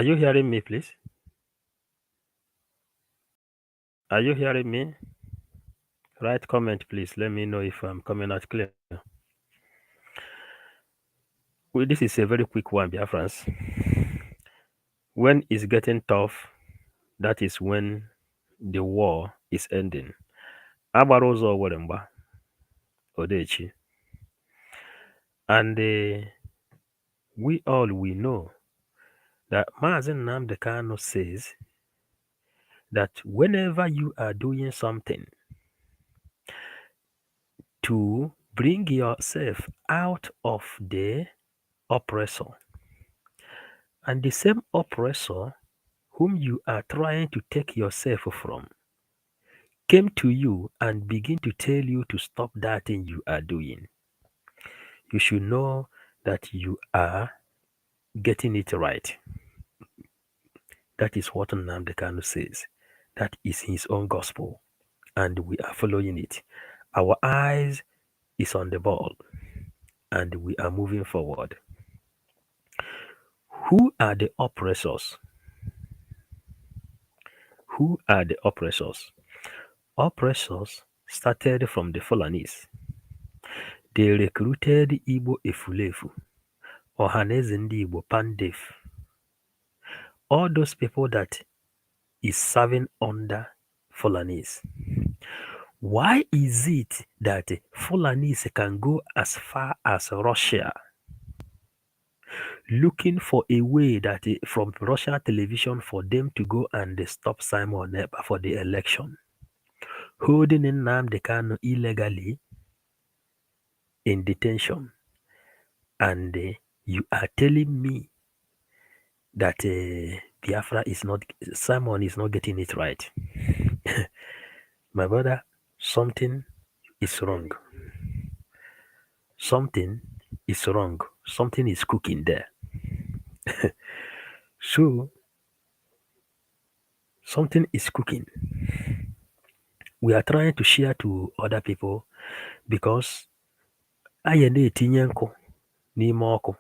Are you hearing me, please? Are you hearing me? Write comment, please. Let me know if I'm coming out clear. Well, this is a very quick one, Biafrans. When it's getting tough, that is when the war is ending. Agbara ụzọ were mgba, Odechi. And we know that Mazen Nnamdi Kanu says that whenever you are doing something to bring yourself out of the oppressor, and the same oppressor whom you are trying to take yourself from came to you and begin to tell you to stop that thing you are doing, you should know that you are getting it right. That is what Nnamdi Kanu says. That is his own gospel, and we are following it. Our eyes is on the ball, and we are moving forward. Who are the oppressors? Who are the oppressors? Oppressors started from the Fulanese. They recruited Igbo Efulefu, Ohaneze Ndi Igbo Pandef, all those people that is serving under Fulanese. Why is it that Fulanese can go as far as Russia looking for a way that from Russia television for them to go and stop Simon Ekpa for the election, holding Nnamdi Kanu illegally in detention, and you are telling me that Biafra is not, Simon is not getting it right. My brother, something is wrong. Something is wrong. Something is cooking there. So, something is cooking. We are trying to share to other people because anyị na-etinye nkụ n'ime ọkụ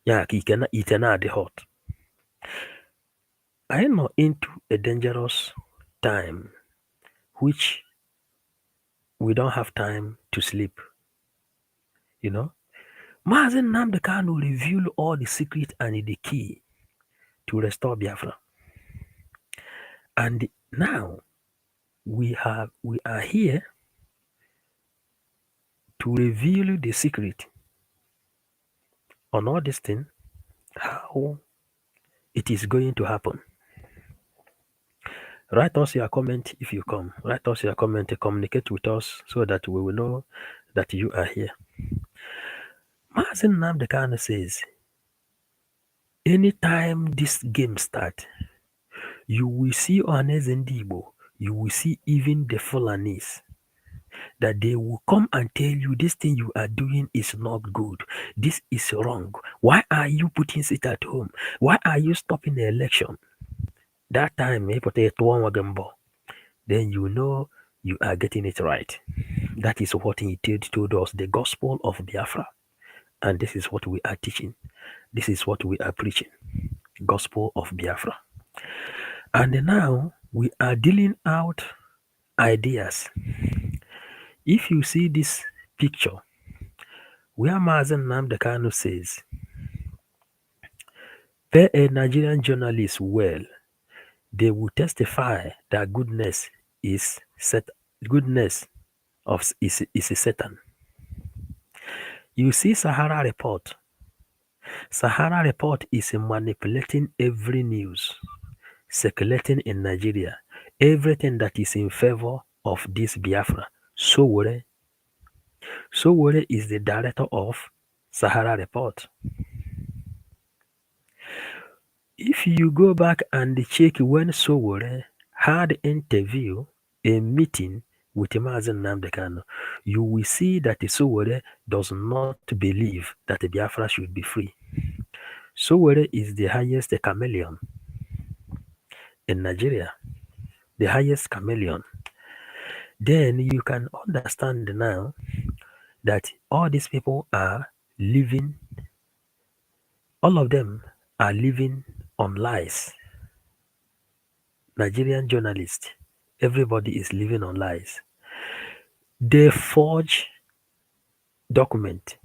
ya ka ite na-adị hot. I am not into a dangerous time which we don't have time to sleep. You know, Mazen Nnamdi Kanu reveal all the secret and the key to restore Biafra. And now we are here to reveal the secret on all this thing, how it is going to happen. Write us your comment if you come. Write us your comment, communicate with us so that we will know that you are here. Mazen Nnamdi Kanu says, anytime this game start, you will see Ohaneze Ndi Igbo, you will see even the Fulanese, that they will come and tell you this thing you are doing is not good. This is wrong. Why are you putting it at home? Why are you stopping the election? That time, then you know you are getting it right. That is what he told us, the gospel of Biafra. And this is what we are teaching. This is what we are preaching. Gospel of Biafra. And now we are dealing out ideas. If you see this picture, where Mazen Nnamdi Kanu says, pay a Nigerian journalist well, they will testify that goodness is a Satan. You see Sahara Report. Sahara Report is manipulating every news circulating in Nigeria. Everything that is in favor of this Biafra. Sowore is the director of Sahara Report. If you go back and check when Sowore had interview, a meeting with Mazen Nnamdi Kanu, you will see that Sowore does not believe that Biafra should be free. Sowore is the highest chameleon in Nigeria, the highest chameleon. Then you can understand now that all these people are living, all of them are living on lies. Nigerian journalists, everybody is living on lies. They forge document.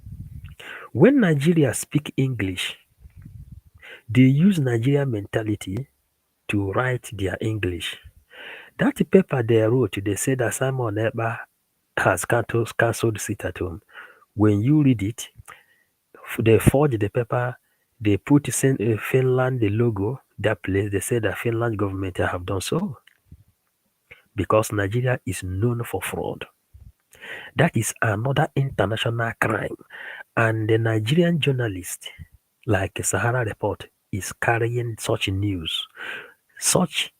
When Nigeria speak English, they use Nigerian mentality to write their English. That paper they wrote, they said that Simon Ekpa has cancelled sit at home. When you read it, they forge the paper, they put Finland the logo, that place, they said that Finland government have done so because Nigeria is known for fraud. That is another international crime. And the Nigerian journalist, like Sahara Report, is carrying such news. Such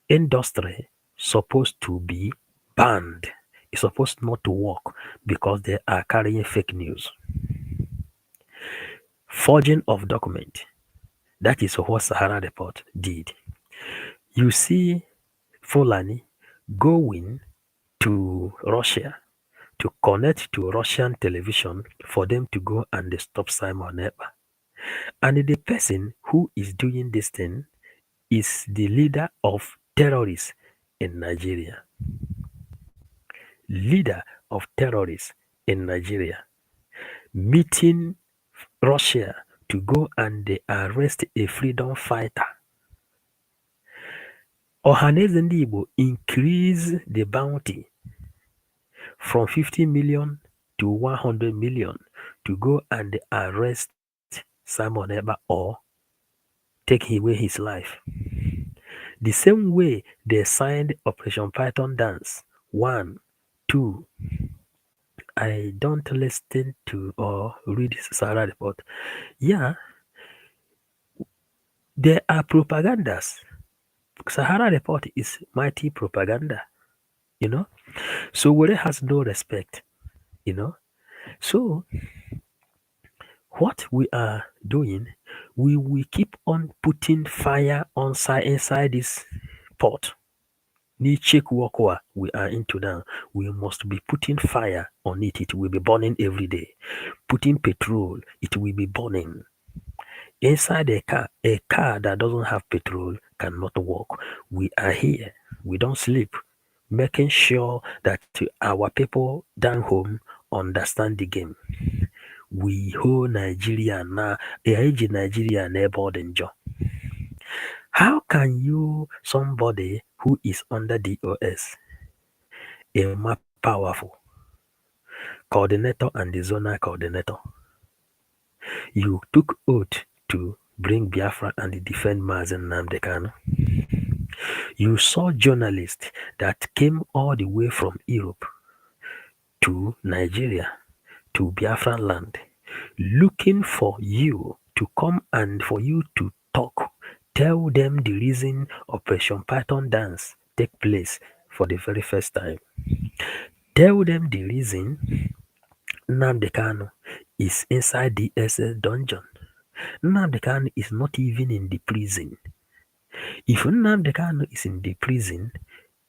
industry supposed to be banned. It's supposed not to work because they are carrying fake news. Forging of document. That is what Sahara Report did. You see Fulani going to Russia to connect to Russian television for them to go and stop Simon Ekpa. And the person who is doing this thing is the leader of terrorists in Nigeria. Leader of terrorists in Nigeria. Meeting Russia to go and arrest a freedom fighter. Ohaneze ndị Igbo increase the bounty from 50 million to 100 million to go and arrest Simon Ekpa or take away his life. The same way they signed Operation Python Dance 1, 2. I don't listen to or read Sahara Report. Yeah, there are propagandas. Sahara Report is mighty propaganda, you know. So Were has no respect, you know. So what we are doing, we will keep on putting fire inside this pot. Check work we are into now. We must be putting fire on it. It will be burning every day. Putting petrol, it will be burning. Inside a car that doesn't have petrol cannot work. We are here. We don't sleep. Making sure that our people down home understand the game. We hold Nigeria now. Nigeria neighbor danger. How can you, somebody who is under DOS, a more powerful coordinator and the zonal coordinator, you took oath to bring Biafra and defend NNAMDI Kanu. You saw journalists that came all the way from Europe to Nigeria, to Biafra land, looking for you to come and for you to talk. Tell them the reason Operation Python Dance take place for the very first time. Tell them the reason Nnamdi Kanu is inside the SS dungeon. Nnamdi Kanu is not even in the prison. If Nnamdi Kanu is in the prison,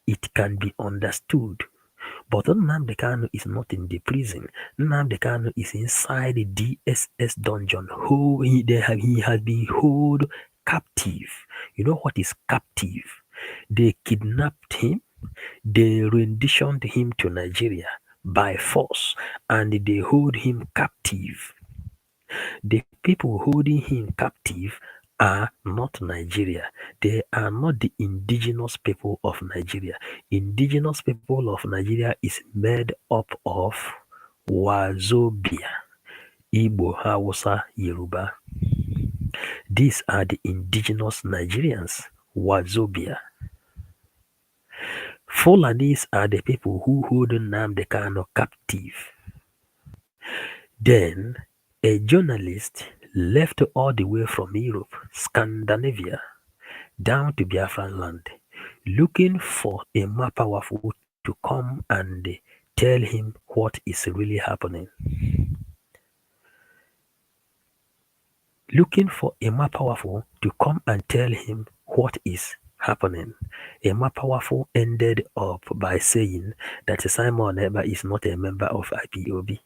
it can be understood. But Nnamdi Kanu is not in the prison. Nnamdi Kanu is inside the DSS dungeon. He has been held captive. You know what is captive? They kidnapped him. They renditioned him to Nigeria by force, and they hold him captive. The people holding him captive are not Nigeria. They are not the indigenous people of Nigeria. Indigenous people of Nigeria is made up of Wazobia, Igbo, Hausa, Yoruba. These are the indigenous Nigerians, Wazobia. Fulanis are the people who hold Nnamdi Kanu captive. Then a journalist left all the way from Europe, Scandinavia, down to Biafra land, looking for a more powerful to come and tell him what is really happening. Looking for a more powerful to come and tell him what is happening. A more powerful ended up by saying that Simon Ekpa is not a member of IPOB.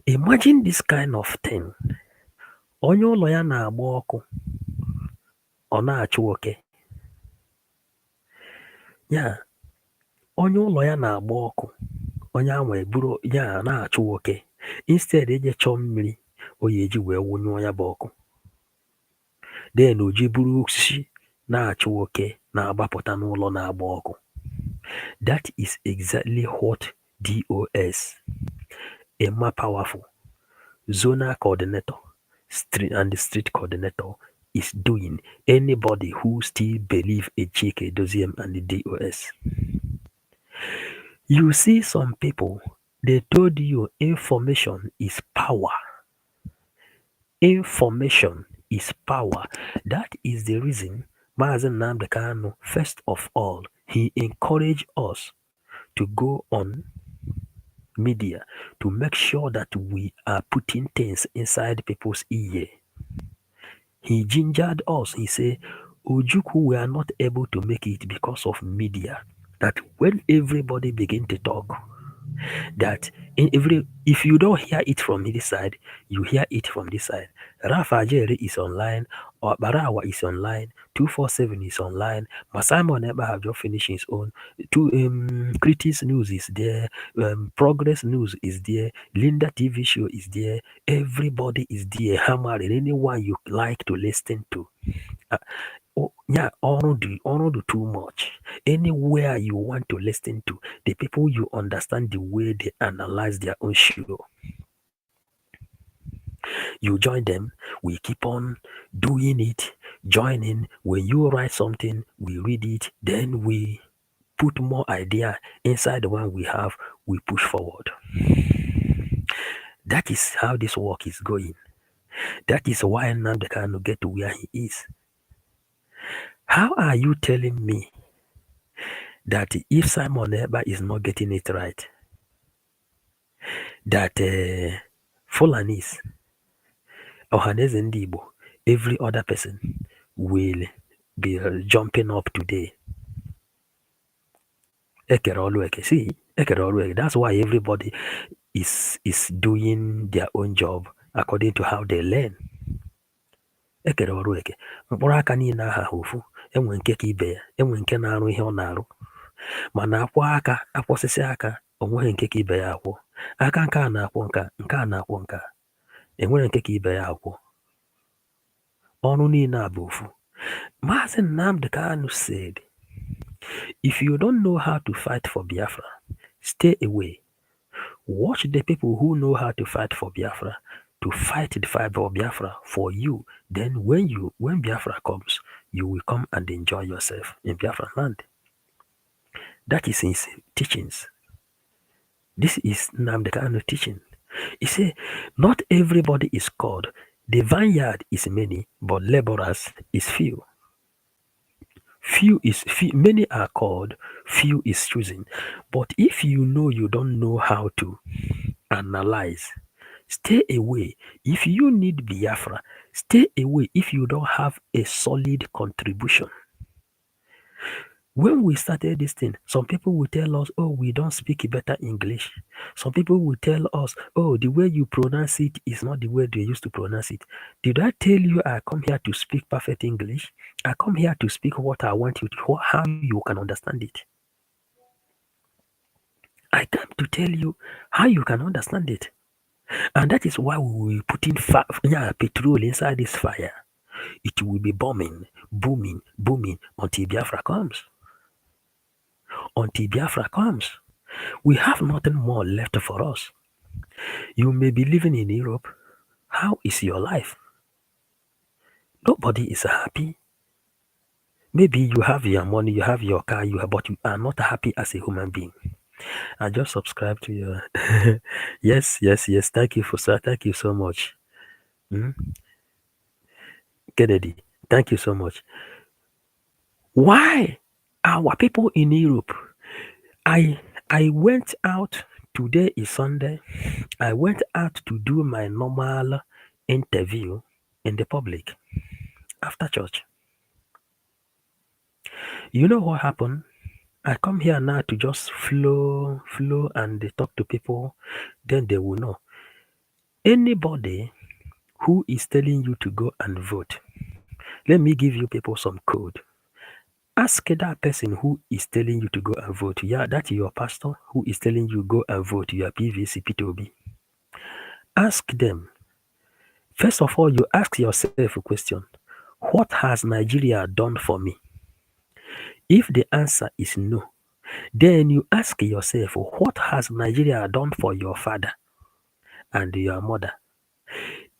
Imagine this kind of thing. Onye ụlọ ya na-agba ọkụ, ọ na-achụ oke. Ya, onye ụlọ ya na-agba ọkụ, onye ahụ eburu ya na-achụ oke. Instead eje chọọ mmiri o ya eji wee wụnyụọ ya bụ ọkụ. Then o ji buru osisi na-achụ oke na-agbapụta n'ụlọ na-agba ọkụ. That is exactly what DOS, a more powerful zonal coordinator and street coordinator, is doing. Anybody who still believe Ejike Doziem and the DOS. You see some people, they told you information is power. Information is power. That is the reason Mazen NNAMDI Kanu, first of all, he encouraged us to go on media to make sure that we are putting things inside people's ear. He gingered us. He said, Ojukwu, we are not able to make it because of media. That when everybody begin to talk, that if you don't hear it from this side, you hear it from this side. Rafa Jerry is online, or Barawa is online, 247 is online, Simon Ekpa have just finished his own. Critics News is there, Progress News is there, Linda TV show is there, everybody is there, hammering anyone you like to listen to. Yeah, do too much. Anywhere you want to listen to, the people you understand the way they analyze their own show. You join them, we keep on doing it, joining. When you write something, we read it, then we put more idea inside the one we have, we push forward. That is how this work is going. That is why NNAMDI Kanu get to where he is. How are you telling me that if Simon Ekpa is not getting it right, that Fulanis, Ohaneze Ndị Igbo, every other person will be jumping up today? See, that's why everybody is doing their own job according to how they learn. Mkpụrụ aka niile aha ofu, enwe nke ka ibe ya, enwe nke na-arụ ihe ọ na-arụ. Mana akwọsịsị aka, onweghị nke ka ibe ya akwọ. Aka nke a na-akwọ nke a na-akwọ nke a, enwere nke ka ibe ya akwọ. Ọrụ niile a bụ ofu. Maazị NNAMDI Kanu said, if you don't know how to fight for Biafra, stay away. Watch the people who know how to fight for Biafra, to fight the fight for Biafra for you. Then when Biafra comes, you will come and enjoy yourself in Biafra land. That is his teachings. This is NNAMDI Kanu teaching. He said, not everybody is called. The vineyard is many, but laborers is few. Many are called, few is choosing. But if you know you don't know how to analyze, stay away. If you need Biafra, stay away if you don't have a solid contribution. When we started this thing, some people will tell us, oh, we don't speak better English. Some people will tell us, oh, the way you pronounce it is not the way they used to pronounce it. Did I tell you I come here to speak perfect English? I come here to speak what I want you to, how you can understand it. I come to tell you how you can understand it. And that is why we will be putting petrol inside this fire. It will be booming until Biafra comes. Until Biafra comes, we have nothing more left for us. You may be living in Europe. How is your life? Nobody is happy. Maybe you have your money, you have your car, but you are not happy as a human being. I just subscribe to your yes. Thank you thank you so much. Kennedy, thank you so much. Why our people in Europe? I went out, today is Sunday. I went out to do my normal interview in the public after church. You know what happened? I come here now to just flow and talk to people, then they will know. Anybody who is telling you to go and vote. Let me give you people some code. Ask that person who is telling you to go and vote. Yeah, that's your pastor who is telling you go and vote. Your PVC, P2B. Ask them. First of all, you ask yourself a question. What has Nigeria done for me? If the answer is no, then you ask yourself, what has Nigeria done for your father and your mother?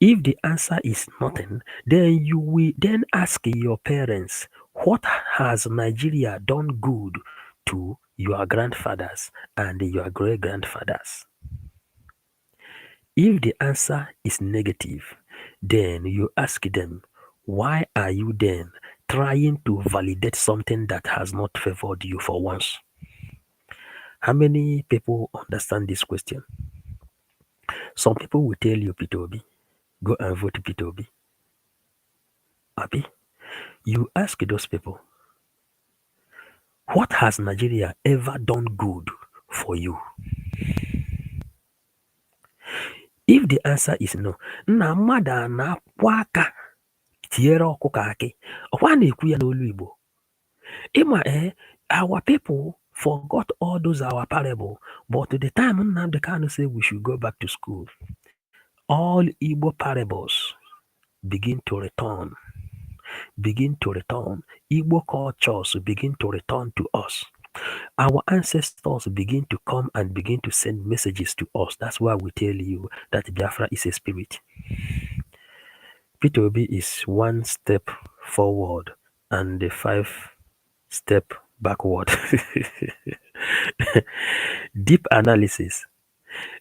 If the answer is nothing, then you will then ask your parents, what has Nigeria done good to your grandfathers and your great grandfathers? If the answer is negative, then you ask them, why are you then trying to validate something that has not favored you for once? How many people understand this question? Some people will tell you, P2B, go and vote P2B. Abi, you ask those people, what has Nigeria ever done good for you? If the answer is no, nna mmadụ a na-akwụ aka tiere ọkụkọ akị, ọkwa na-ekwu ya n'olu Igbo. Ịma our people forgot all those our parable, but the time Nnamdi Kanu say we should go back to school, all Igbo parables begin to return. Igbo cultures begin to return to us. Our ancestors begin to come and begin to send messages to us. That's why we tell you that Biafra is a spirit. P2B is one step forward and a 5-step backward. Deep analysis.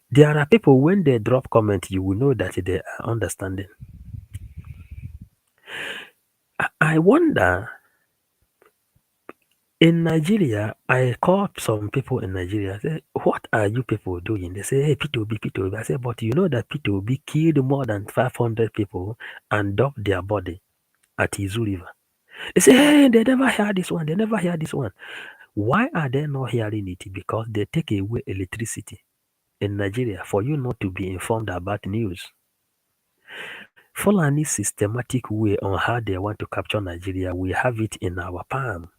There are people, when they drop comment, you will know that they are understanding. I wonder, in Nigeria, I called some people in Nigeria. I said, what are you people doing? They say, hey, P2B. I said, but you know that P2B killed more than 500 people and dumped their body at Izu River. They say, hey, they never hear this one. Why are they not hearing it? Because they take away electricity in Nigeria for you not to be informed about news. Fulani systematic way on how they want to capture Nigeria, we have it in our palm.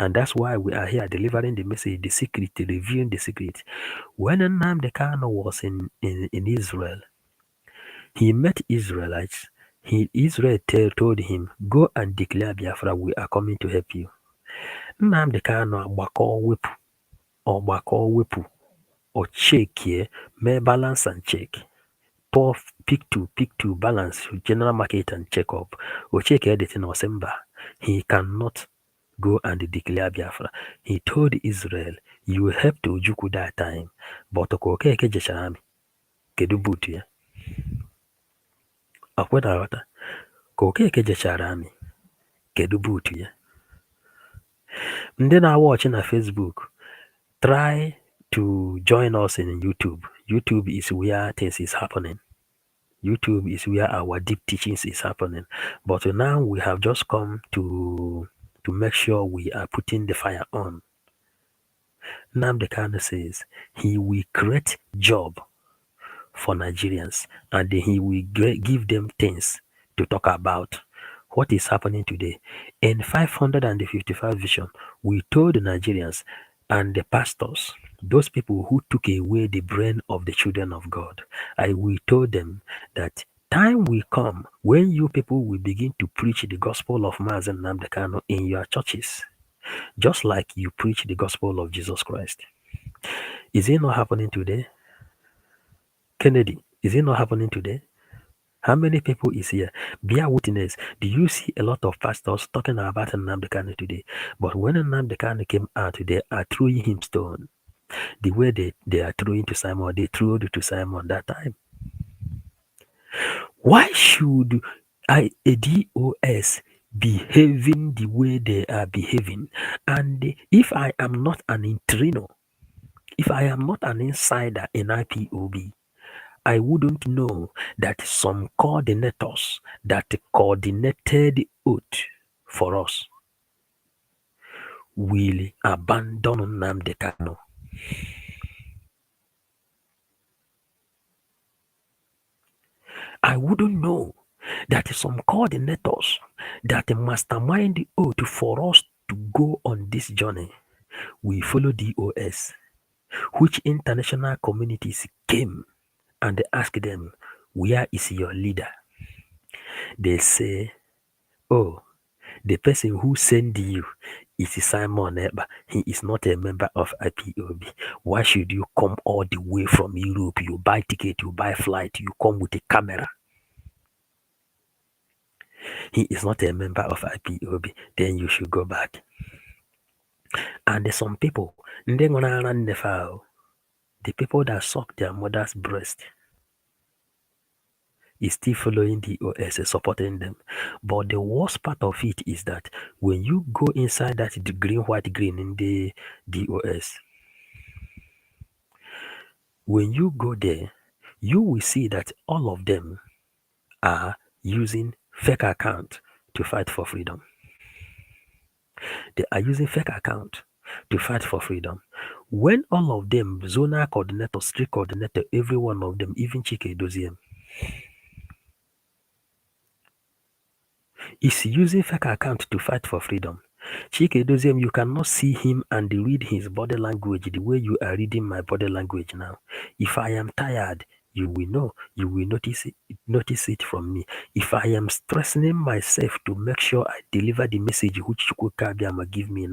And that's why we are here delivering the message, the secret, revealing the secret. When Nnamdi Kanu was in Israel, he met Israelites. Israel told him, go and declare Biafra, we are coming to help you. Nnamdi Kanu ọgbakọ wepụ, o check may balance and check. Pick to balance general market and check up. O check everything or Semba. He cannot go and declare Biafra. He told Israel, you helped Ojukwu that time, but Okeke jechara amị. Kedu butu ya? Akwena aghọta. Ka Okeke jechara amị, kedu butu ya? Ndị na-watch na Facebook, try to join us in YouTube. YouTube is where things is happening. YouTube is where our deep teachings is happening. But now we have just come to make sure we are putting the fire on. Nnamdi Kanu says he will create job for Nigerians and he will give them things to talk about. What is happening today? In 555 vision, we told the Nigerians and the pastors, those people who took away the brain of the children of God, we told them that time will come when you people will begin to preach the gospel of Mazen Nnamdi Kanu in your churches, just like you preach the gospel of Jesus Christ. Is it not happening today? Kennedy, is it not happening today? How many people is here? Bear witness. Do you see a lot of pastors talking about Nnamdi Kanu today? But when Nnamdi Kanu came out, they are throwing him stone. The way they are throwing to Simon, they threw to Simon that time. Why should a DOS behaving the way they are behaving? And if I am not an internal, if I am not an insider in IPOB, I wouldn't know that some coordinators that coordinated oath for us will abandon Nnamdi Kanu. I wouldn't know that some coordinators that mastermind oath for us to go on this journey. We follow DOS, which international communities came and asked them, where is your leader? They say, oh, the person who sent you is Simon Ekpa. He is not a member of IPOB. Why should you come all the way from Europe? You buy ticket, you buy flight, you come with a camera. He is not a member of IPOB. Then you should go back. And there's some people, the people that suck their mother's breast, is still following the OS, supporting them. But the worst part of it is that when you go inside that the green, white, green in the DOS, when you go there, you will see that all of them are using fake account to fight for freedom. They are using fake account to fight for freedom. When all of them, zonal coordinator, street coordinator, every one of them, even Chike Doziem, is using fake account to fight for freedom. Chike Doziem, you cannot see him and read his body language the way you are reading my body language now. If I am tired, you will know. You will notice it from me. If I am stressing myself to make sure I deliver the message which Chukwukabiama give me,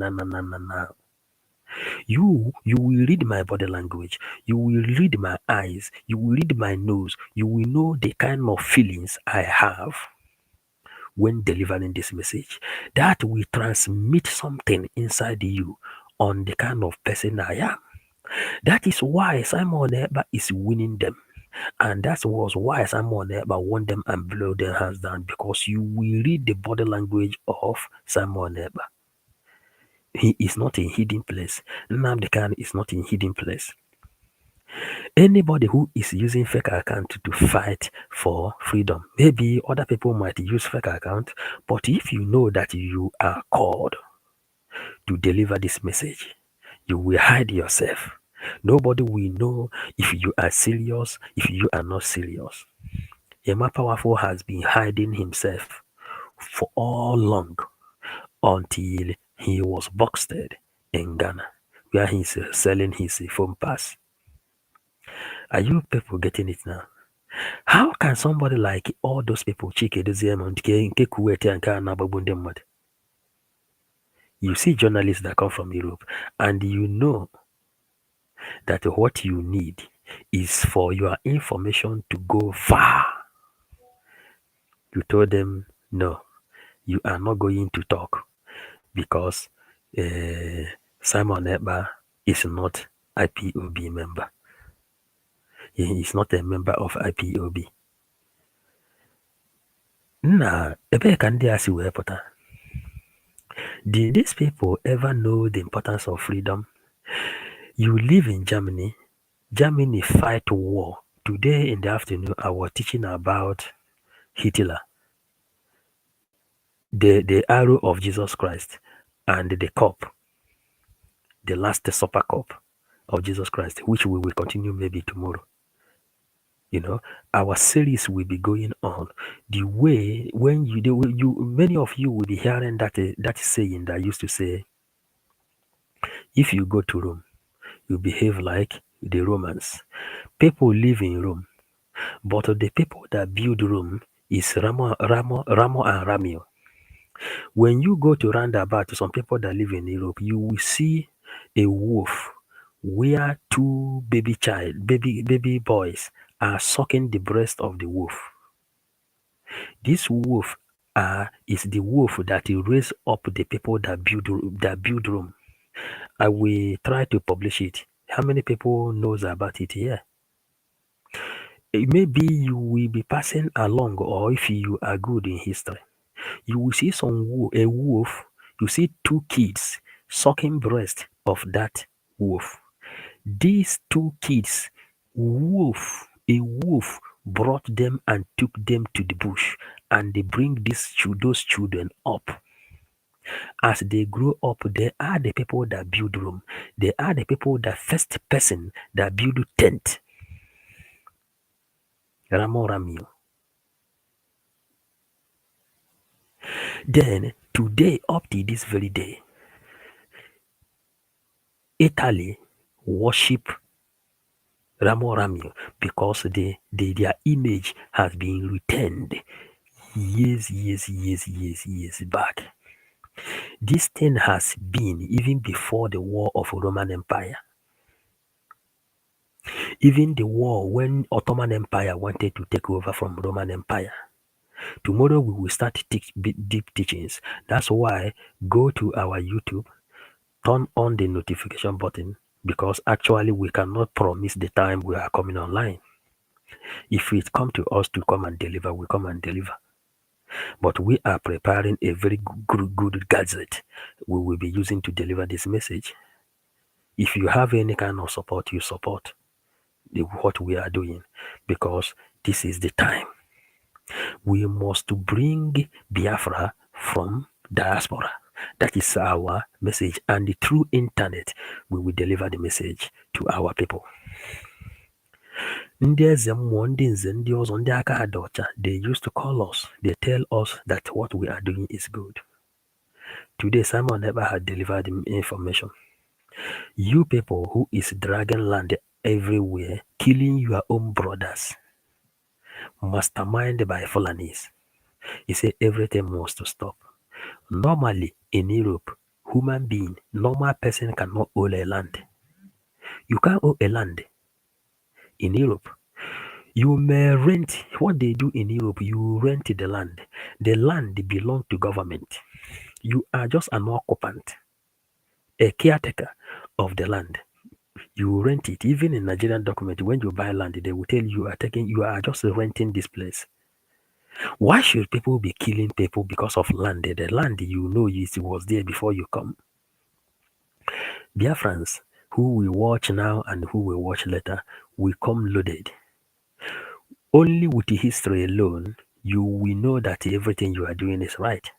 you will read my body language. You will read my eyes. You will read my nose. You will know the kind of feelings I have when delivering this message. That will transmit something inside you on the kind of person I am. That is why Simon Ekpa is winning them. And that was why Simon Ekpa won them and blow their hands down, because you will read the body language of Simon Ekpa. He is not in hidden place. NNAMDI Kanu is not in hidden place. Anybody who is using fake account to fight for freedom, maybe other people might use fake account, but if you know that you are called to deliver this message, you will hide yourself. Nobody will know if you are serious, if you are not serious. Yema Powerful has been hiding himself for all long until he was busted in Ghana, where he's selling his phone pass. Are you people getting it now? How can somebody like all those people, Chike Doziem and nke Kuwait and Ghana, you see journalists that come from Europe, and you know that what you need is for your information to go far. You told them, no, you are not going to talk because Simon Ekpa is not IPOB member. He is not a member of IPOB. Nah, ebe ka ndị a si wee pụta? Did these people ever know the importance of freedom? You live in Germany. Germany fight war. Today in the afternoon, I was teaching about Hitler, the arrow of Jesus Christ, and the cup, the last supper cup of Jesus Christ, which we will continue maybe tomorrow. You know, our series will be going on. The way when many of you will be hearing that saying that used to say, if you go to Rome, you behave like the Romans. People live in Rome, but the people that build Rome is Ramo and Ramio. When you go to roundabout to some people that live in Europe, you will see a wolf where two baby boys are sucking the breast of the wolf. This wolf is the wolf that will raise up the people that build Rome. I will try to publish it. How many people knows about it here? Maybe you will be passing along, or if you are good in history, you will see a wolf. You see two kids sucking breast of that wolf. These two kids, a wolf brought them and took them to the bush, and they bring those children up. As they grow up, they are the people that build Rome. They are the people that first person that build tent. Ramo Ramio. Then today, up to this very day, Italy worship Ramo Ramio because their image has been retained years back. This thing has been even before the war of Roman Empire. Even the war when Ottoman Empire wanted to take over from Roman Empire. Tomorrow we will start deep teachings. That's why go to our YouTube, turn on the notification button because actually we cannot promise the time we are coming online. If it come to us to come and deliver, we come and deliver. But we are preparing a very good gadget we will be using to deliver this message. If you have any kind of support, you support what we are doing because this is the time. We must bring Biafra from diaspora. That is our message, and through internet, we will deliver the message to our people. Ndị eze mmụọ, ndị nze, ndị ọzọ, ndị aka ha dị ọcha, they used to call us. They tell us that what we are doing is good. Today, Simon never had delivered the information. You people who is dragging land everywhere, killing your own brothers, mastermind by Fulanis. He said everything must stop. Normally in Europe, human being, normal person cannot own a land. You can't own a land in Europe. You may rent. What they do in Europe, you rent the land. The land belongs to government. You are just an occupant, a caretaker of the land. You rent it. Even in Nigerian document, when you buy land, they will tell you are just renting this place. Why should people be killing people because of land? The land you know it was there before you come. Biafrans who we watch now and who will watch later will come loaded. Only with the history alone, you will know that everything you are doing is right.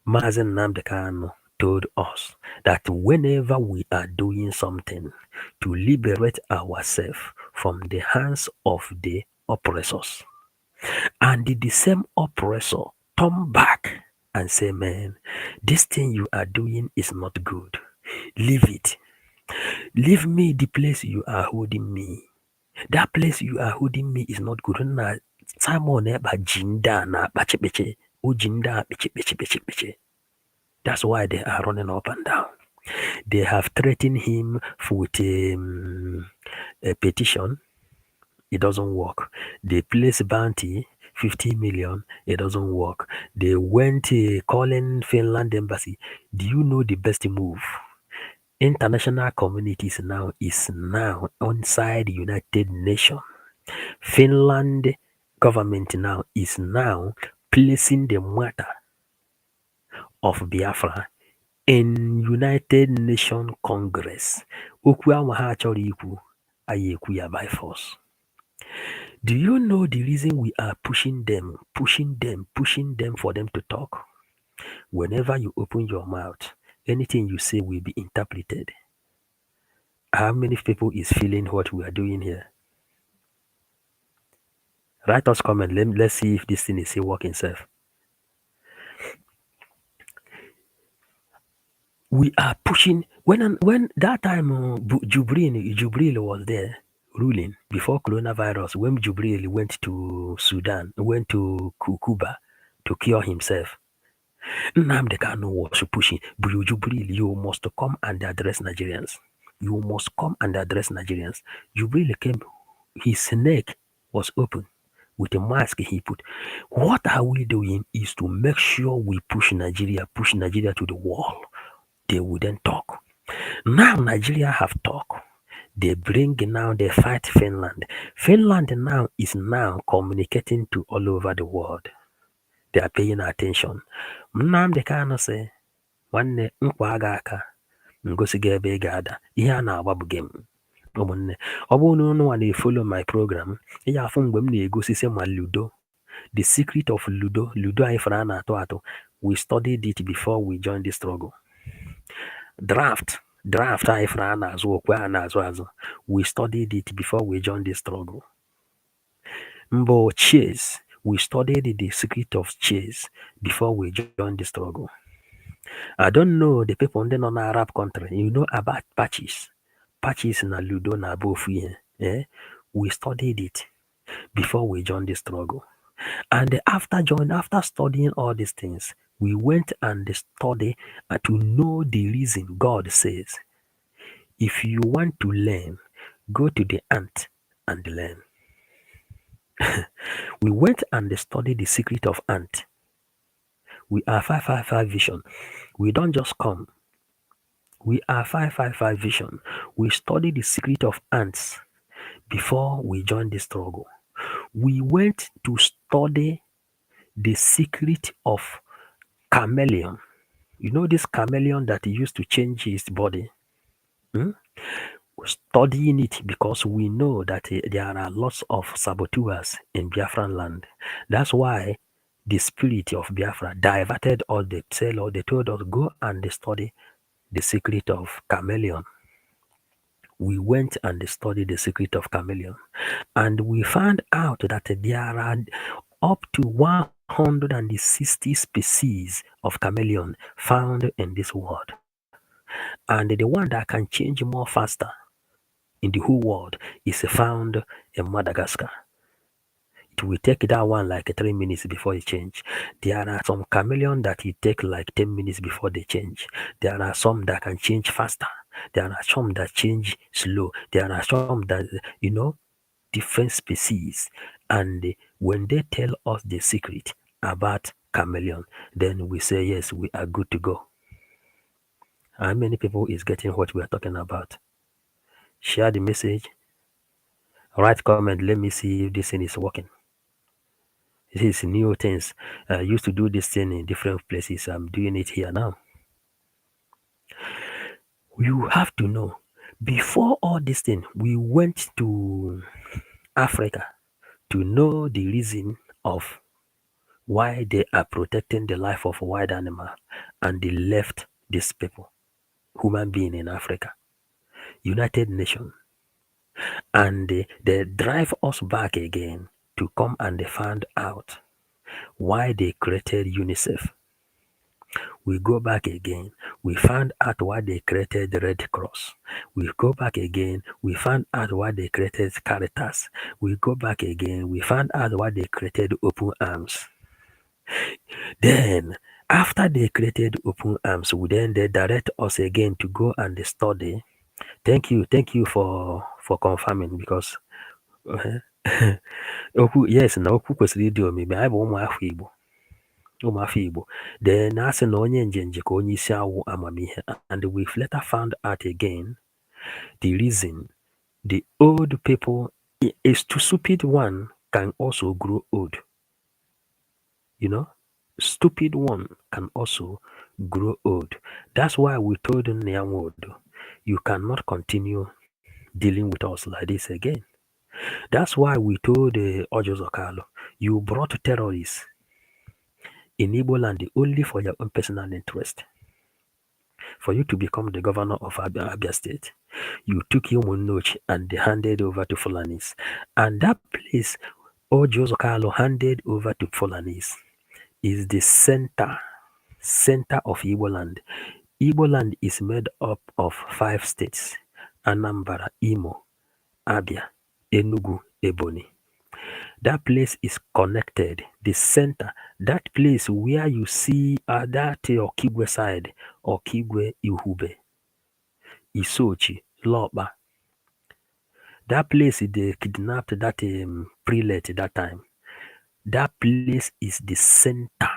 Mazen Kanu told us that whenever we are doing something to liberate ourselves from the hands of the oppressors, and the same oppressor turn back and say, man, this thing you are doing is not good. Leave it. Leave me the place you are holding me. That place you are holding me is not good. Na Simon eba jinda na bachebeche. O jinda beche. That's why they are running up and down. They have threatened him with a petition. It doesn't work. They place bounty 50 million. It doesn't work. They went calling Finland embassy. Do you know the best move? International communities now is now inside the United Nations. Finland government now is now placing the matter of Biafra in United Nations Congress. Okwu ahụ ha chọrọ ikwu, anyị ekwu ya by force. Do you know the reason we are pushing them for them to talk? Whenever you open your mouth, anything you say will be interpreted. How many people is feeling what we are doing here? Write us comment. Let's see if this thing is still working safe. We are pushing. When that time Jubril was there ruling before coronavirus, when Jubril went to Sudan, went to Cuba to cure himself, NNAMDI Kanu was pushing. Jubril, you must come and address Nigerians. You must come and address Nigerians. Jubril came. His neck was open with a mask he put. What are we doing is to make sure we push Nigeria to the wall. They wouldn't talk. Now Nigeria have talked. They fight Finland. Finland now is communicating to all over the world. They are paying attention. Nnamdi Kanu say, nwanne nkwa aga aka ngosi gị ebe ị ga-ada. Ihe a na-agba bụ game. Ụmụnne, ọ bụrụ na unu na-efolo my program, ị ga-afụ mgbe m na-egosisi ma ludo. The secret of ludo anyị fara na-atụ atụ. We studied it before we joined the struggle. Draft anyị fara na-azụ okwe a na-azụ azụ. We studied it before we joined the struggle. Chess, We studied the secret of chess before we joined the struggle. I don't know the people in the Arab country. You know about patches. Patches na Ludo na both here. Eh? We studied it before we joined the struggle. And after studying all these things, we went and study to know the reason God says, if you want to learn, go to the ant and learn. We went and studied the secret of ant. We are 555 vision. We don't just come. We are 555 vision. We study the secret of ants before we joined the struggle. We went to study the secret of chameleon. You know this chameleon that used to change his body? Hmm? Studying it because we know that there are lots of saboteurs in Biafran land. That's why the spirit of Biafra diverted all the sailor. They told us go and study the secret of chameleon. We went and studied the secret of chameleon, and we found out that there are up to 160 species of chameleon found in this world. And the one that can change more faster in the whole world is found in Madagascar. It will take that one like 3 minutes before it change. There are some chameleon that it take like 10 minutes before they change. There are some that can change faster. There are some that change slow. There are some that, different species. And when they tell us the secret about chameleon, then we say, yes, we are good to go. How many people is getting what we are talking about? Share the message. Write comment. Let me see if this thing is working. This is new things. I used to do this thing in different places. I'm doing it here now. You have to know. Before all this thing, we went to Africa to know the reason of why they are protecting the life of wild animal, and they left these people, human being in Africa, United Nations, and they drive us back again to come and they found out why they created UNICEF. We go back again. We found out why they created the Red Cross. We go back again. We found out why they created Caritas. We go back again. We found out why they created Open Arms. Then, after they created Open Arms, then they direct us again to go and study. Thank you for confirming, because yes, na okwu kwesịrị ịdị omimi. Anyị bụ ụmụafọ Igbo. Ụmụafọ Igbo. Then a sị na onye njenje ka onye isi awụ amamihe. And we later found out again the reason the old people, a stupid one can also grow old. You know, stupid one can also grow old. That's why we told Nyanwodo, you cannot continue dealing with us like this again. That's why we told Ojo Zokalo, you brought terrorists in Igbo land only for your own personal interest. For you to become the governor of Abia State, you took Yomunoch and they handed over to Fulanis. And that place Ojo Zokalo handed over to Fulanis is the center of Igbo land. Igbo land is made up of 5 states: Anambra, Imo, Abia, Enugu, Ebonyi. That place is connected. The center, that place where you see that Okigwe side, Okigwe, Ihube, Isochi, Loba. That place they kidnapped that prelate that time. That place is the center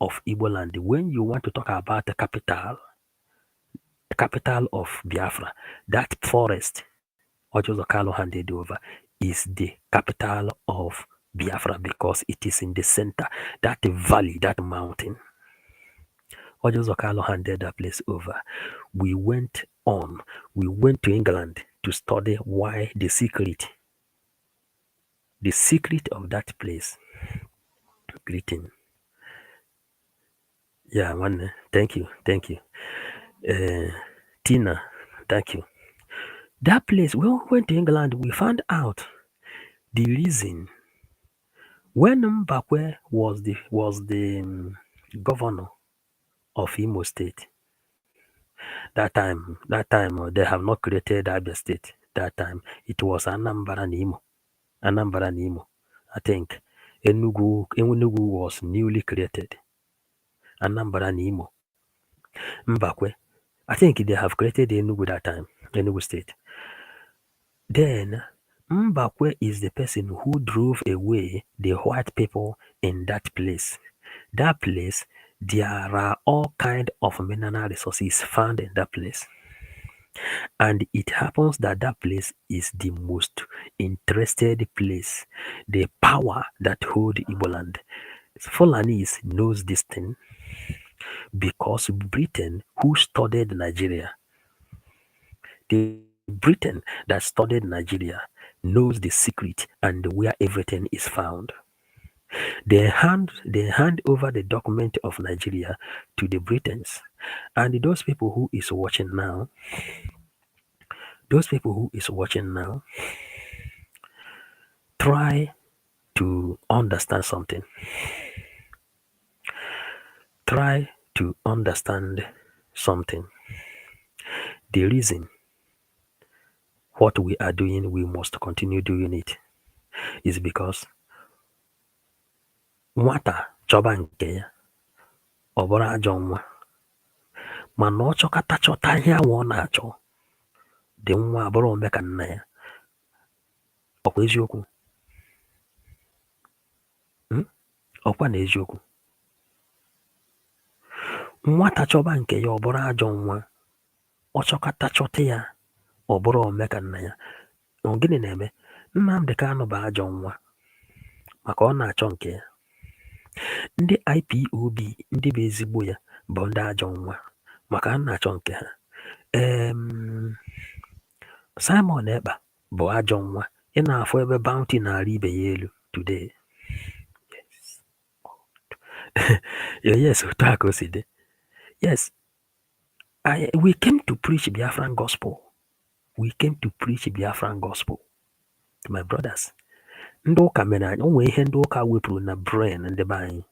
of Igbo land. When you want to talk about the capital of Biafra, that forest Ojo Zokalo handed over is the capital of Biafra, because it is in the center. That valley, that mountain, Ojo Zokalo handed that place over. We went to England to study why the secret of that place. Greeting. Yeah, one. Thank you. Tina, thank you. That place, when we went to England, we found out the reason When Mbakwe was the governor of Imo State, that time they have not created Abia State. That time it was Anambra and Imo. Anambra and Imo. I think Enugu was newly created. Anambra and Imo. Mbakwe. I think they have created Enugu that time. Enugu State. Then Mbakwe is the person who drove away the white people in that place. That place, there are all kind of mineral resources found in that place. And it happens that that place is the most interested place. The power that hold Igbo land. Fulanese knows this thing because Britain, who studied Nigeria, the Britain that studied Nigeria knows the secret and where everything is found. They hand over the document of Nigeria to the Britons. And those people who is watching now, try to understand something. Try to understand something. The reason what we are doing, we must continue doing it, is because nwata chọba nke ya, ọ bụrụ ajọ nwa. Mana ọ chọkata chọta ihe ahụ ọ na-achọ, dị nwa abụrụ ome ka nna ya. Ọkwa eziokwu? Ọkwa na eziokwu? Nwata chọba nke ya, ọ bụrụ ajọ nwa. Ọ chọkata chọta ya, ọ bụrụ ome ka nna ya. Gịnị na-eme? Nnamdi Kanu bụ ajọ nwa maka ọ na-achọ nke ya. Ndị IPOB, ndị bụ ezigbo ya, bụ ndị ajọ nwa maka a na-achọ nke ha. Simon Ekpa bụ ajọ nwa. Ị na-afụ ebe Bounty na-arị ibe ya elu today. Yes, otu a ka o si dị. Yes, we came to preach Biafran gospel. We came to preach Biafran gospel to my brothers. Ndị ụka mere anyị, o nwere ihe ndị ụka wepụrụ na brain ndị be anyị.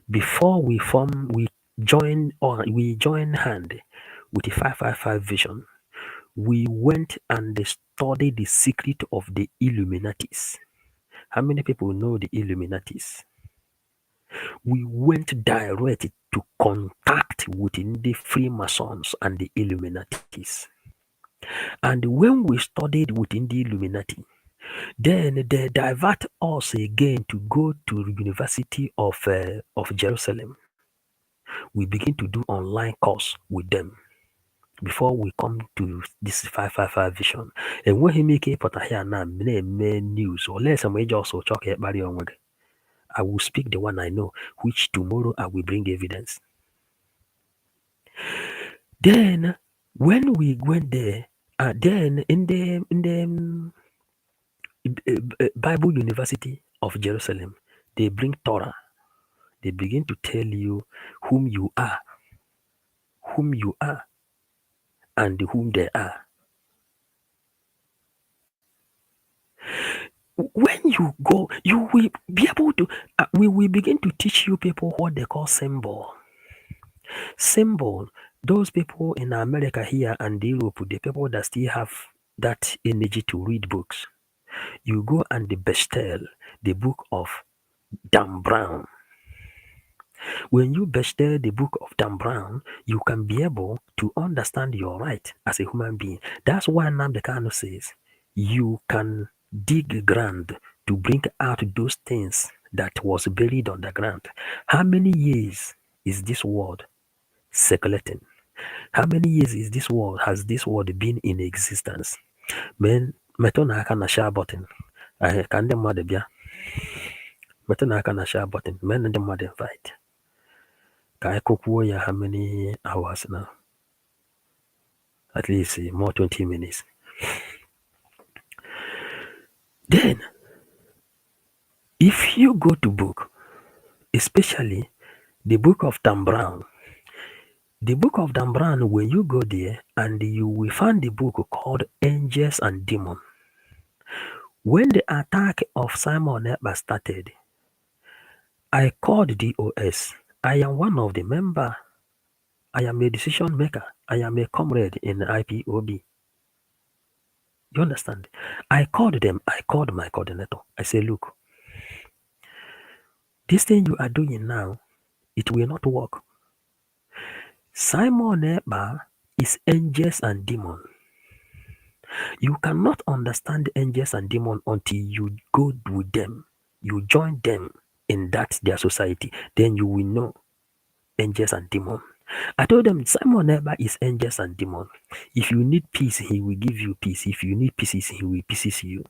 Before we join hand with the 555 vision, we went and studied the secret of the Illuminatis. How many people know the Illuminatis? We went direct to contact with the Freemasons and the Illuminatis. And when we studied within the Illuminati, then they divert us again to go to the University of Jerusalem. We begin to do online course with them before we come to this 555 vision. And when he make a here now, news or less, I'm just talk about it. I will speak the one I know, which tomorrow I will bring evidence. Then when we went there, then in the Bible University of Jerusalem, they bring Torah. They begin to tell you whom you are, and whom they are. When you go, you will be able to, we will begin to teach you people what they call symbol. Symbol, those people in America here and Europe, the people that still have that energy to read books, you go and bestel the book of Dan Brown. When you bestel the book of Dan Brown, you can be able to understand your right as a human being. That's why Nnamdi Kanu says you can dig ground to bring out those things that was buried on the ground. How many years is this world circulating? How many years is has this world been in existence? Men, metụ na aka na share button. Ka ndị mmadụ bịa. Metụ na aka na share button. Men ndị mmadụ invite. Ka anyị kụkwuo ya how many hours now? At least more 20 minutes. Then, if you go to book, especially the book of Dan Brown, the book of Dan Brown, when you go there and you will find the book called Angels and Demons. When the attack of Simon Ekpa started, I called DOS. I am one of the members. I am a decision maker. I am a comrade in IPOB. You understand? I called them. I called my coordinator. I said, look, this thing you are doing now, it will not work. Simon Ekpa is angels and demons. You cannot understand angels and demons until you go with them. You join them in that their society. Then you will know angels and demons. I told them Simon Ekpa is angels and demons. If you need peace, he will give you peace. If you need pieces, he will pieces you.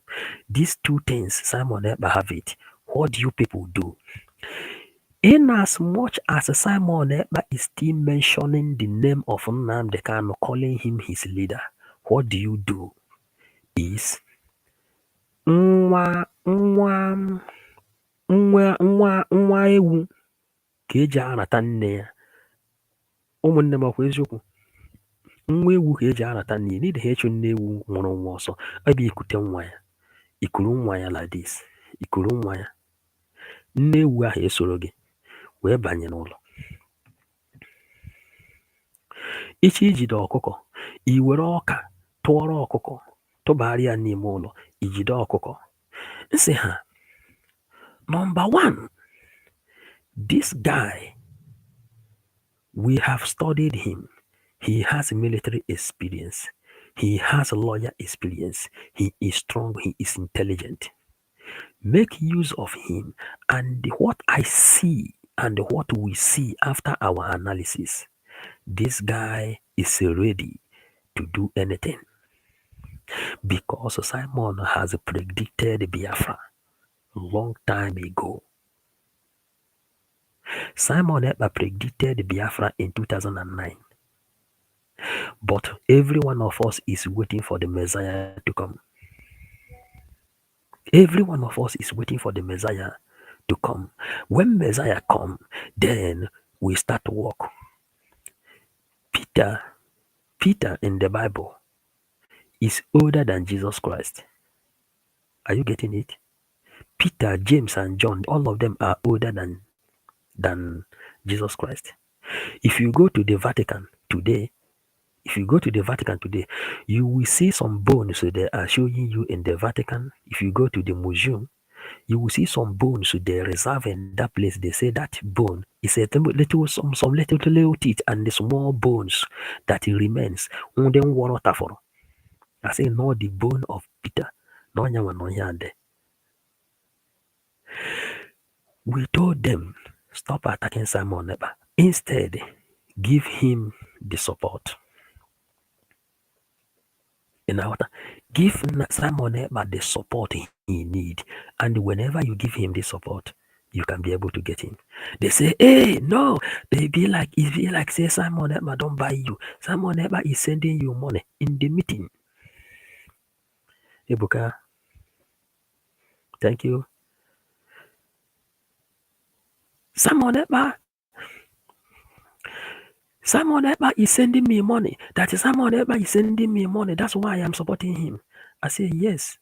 These two things, Simon Ekpa have it. What do you people do? In as much as Simon Ekpa is still mentioning the name of NNAMDI Kanu, calling him his leader, what do you do? Is nwa nwa nwa nwa nwa ewu ka eji arata nne ya. Ụmụnne m ọkwa eziokwu? Nwa ewu ka eji arata nne ya. N'ihi ha ịchụ nne ewu nwụrụ nwa ọsọ. Ebe ikute nwa ya, ikuru nwa ya like this, ikuru nwa ya. Nne ewu ahụ esoro gị wee banye n'ụlọ. Iche ijide ọkụkọ, i were ọka tụọrọ ọkụkọ tụbara ya n'ime ụlọ, ijide ọkụkọ. Nsị ha, number one, this guy, we have studied him. He has military experience. He has lawyer experience. He is strong. He is intelligent. Make use of him. And what I see and what we see after our analysis, this guy is ready to do anything. Because Simon has predicted Biafra long time ago. Simon Ekpa predicted Biafra in 2009. But every one of us is waiting for the Messiah to come. Every one of us is waiting for the Messiah to come. When Messiah come, then we start to walk. Peter in the Bible is older than Jesus Christ. Are you getting it? Peter, James, and John, all of them are older than Jesus Christ. If you go to the Vatican today, you will see some bones they are showing you in the Vatican. If you go to the museum, you will see some bones they reserve in that place. They say that bone is a some little teeth and the small bones that remains. I say no, the bone of Peter. No, we told them stop attacking Simon Ekpa. Instead, give him the support. Give Simon Ekpa the support he need, and whenever you give him the support, you can be able to get him. They say, hey, no, it be like say Simon Ekpa don't buy you. Simon Ekpa is sending you money in the meeting. Ebuka, thank you. Simon Ekpa is sending me money. That is Simon Ekpa is sending me money. That's why I am supporting him. I say, yes.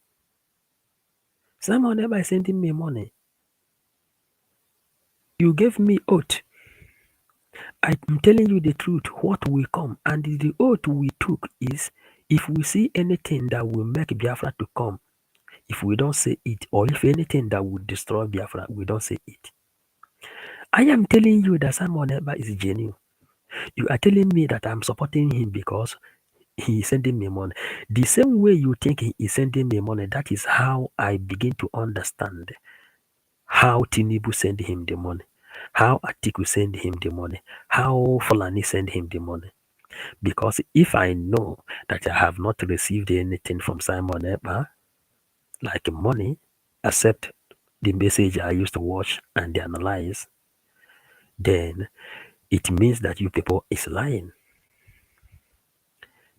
Simon Ekpa is sending me money. You gave me oath. I'm telling you the truth, what will come. And the oath we took is, if we see anything that will make Biafra to come, if we don't say it, or if anything that will destroy Biafra, we don't say it. I am telling you that Simon Ekpa is genuine. You are telling me that I'm supporting him because he is sending me money. The same way you think he is sending me money, that is how I begin to understand how Tinubu send him the money, how Atiku send him the money, how Fulani send him the money. Because if I know that I have not received anything from Simon Ekpa, like money, except the message I used to watch and analyze, then it means that you people is lying.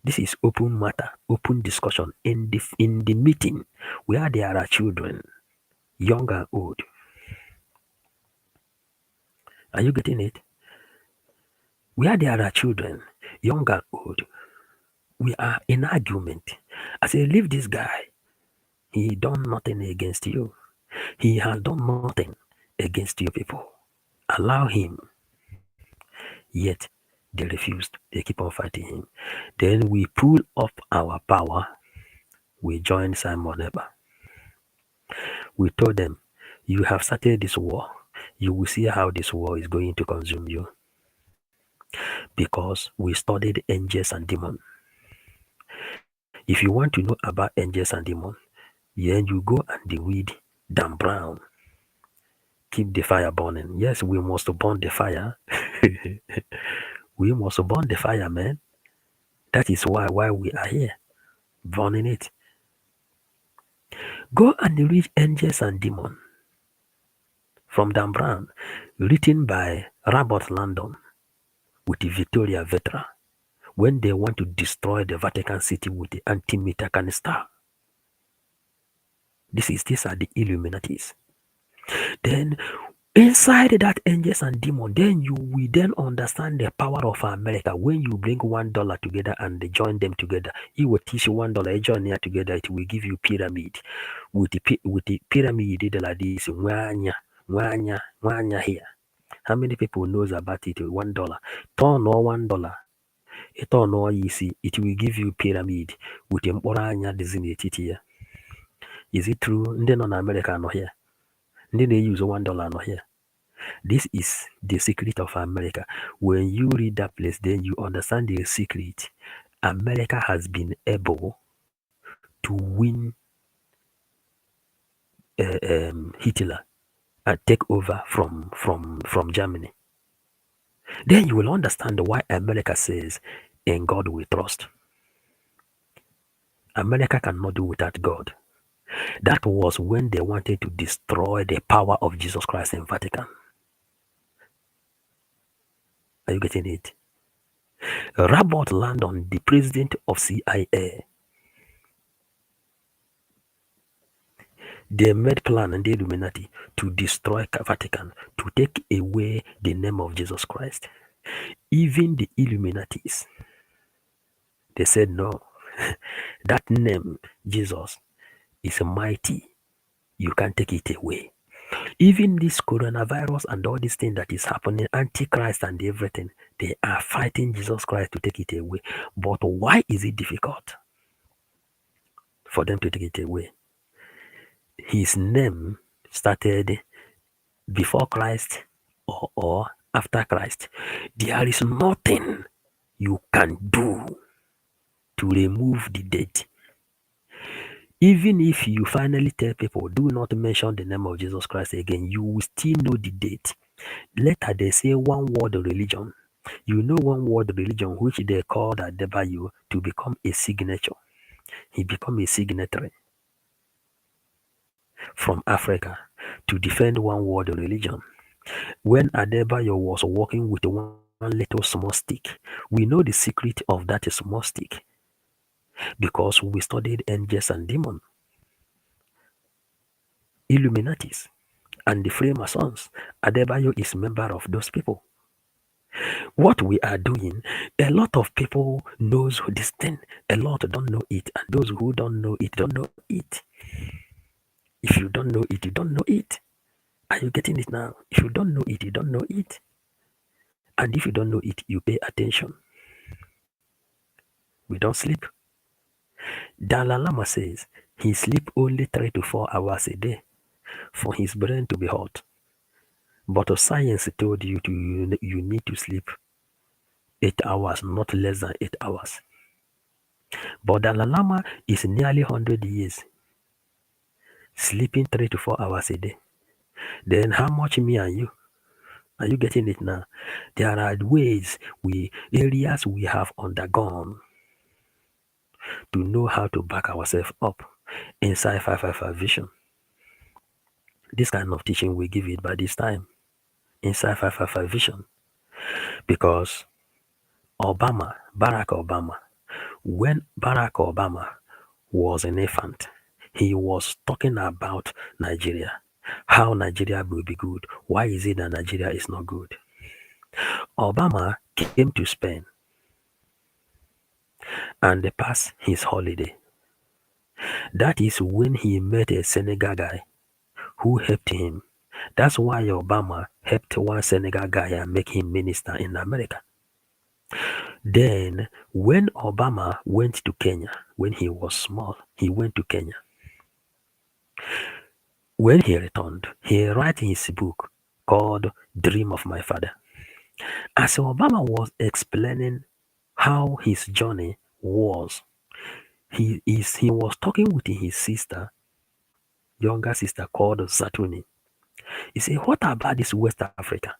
This is open matter, open discussion in the meeting where there are children, young and old. Are you getting it? Where there are children, young and old, we are in argument. I say, leave this guy. He done nothing against you. He has done nothing against you people. Allow him. Yet they refused. They keep on fighting him. Then we pull up our power. We joined Simon Eber. We told them, you have started this war. You will see how this war is going to consume you. Because we studied angels and demons. If you want to know about angels and demons, then you go and read Dan Brown. Keep the fire burning. Yes, we must burn the fire. We must burn the fire, man. That is why we are here, burning it. Go and read Angels and Demons from Dan Brown, written by Robert Landon with the Victoria Veteran when they want to destroy the Vatican City with the antimatter canister. These are the Illuminatis. Then inside that angels and demons, then you will then understand the power of America. When you bring $1 together and they join them together, it will teach you $1, join here together, it will give you pyramid. With the pyramid, it like this, mwanya here. How many people knows about it? $1. Turn or $1. It on all you see, it will give you pyramid with the mporanya designated here. Is it true? Ndị nọ na America nọ here. Ndị na-use $1 nọ here. This is the secret of America. When you read that place, then you understand the secret. America has been able to win Hitler and take over from Germany. Then you will understand why America says, in God we trust. America cannot do without God. That was when they wanted to destroy the power of Jesus Christ in Vatican. Are you getting it? Robert Landon, the president of CIA, they made plan and the Illuminati to destroy Vatican, to take away the name of Jesus Christ. Even the Illuminatis, they said no. That name, Jesus, is mighty. You can't take it away. Even this coronavirus and all this thing that is happening, Antichrist and everything, they are fighting Jesus Christ to take it away. But why is it difficult for them to take it away? His name started before Christ or after Christ. There is nothing you can do to remove the date. Even if you finally tell people, do not mention the name of Jesus Christ again, you will still know the date. Later they say one word religion. You know one word religion which they called Adebayo to become a signature. He become a signatory from Africa to defend one word religion. When Adebayo was working with one little small stick, we know the secret of that small stick because we studied angels and demons, Illuminatis, and the Freemasons. Adebayo is member of those people. What we are doing, a lot of people knows this thing, a lot don't know it, and those who don't know it don't know it. If you don't know it, you don't know it. Are you getting it now? If you don't know it, you don't know it. And if you don't know it, you pay attention. We don't sleep. Dalai Lama says he sleep only 3 to 4 hours a day for his brain to be hot. But science told you you need to sleep 8 hours, not less than 8 hours. But Dalai Lama is nearly 100 years sleeping 3 to 4 hours a day. Then how much me and you? Are you getting it now? There are areas we have undergone to know how to back ourselves up inside 555 vision. This kind of teaching we give it by this time inside 555 vision. Because Barack Obama, when Barack Obama was an infant, he was talking about Nigeria, how Nigeria will be good. Why is it that Nigeria is not good? Obama came to Spain and passed his holiday. That is when he met a Senegal guy who helped him. That's why Obama helped one Senegal guy and make him minister in America. Then, when Obama went to Kenya, when he was small, he went to Kenya. When he returned, he wrote his book called Dream of My Father. As Obama was explaining how his journey was, he was talking with his sister, younger sister called Zatuni. He said, "What about this West Africa?"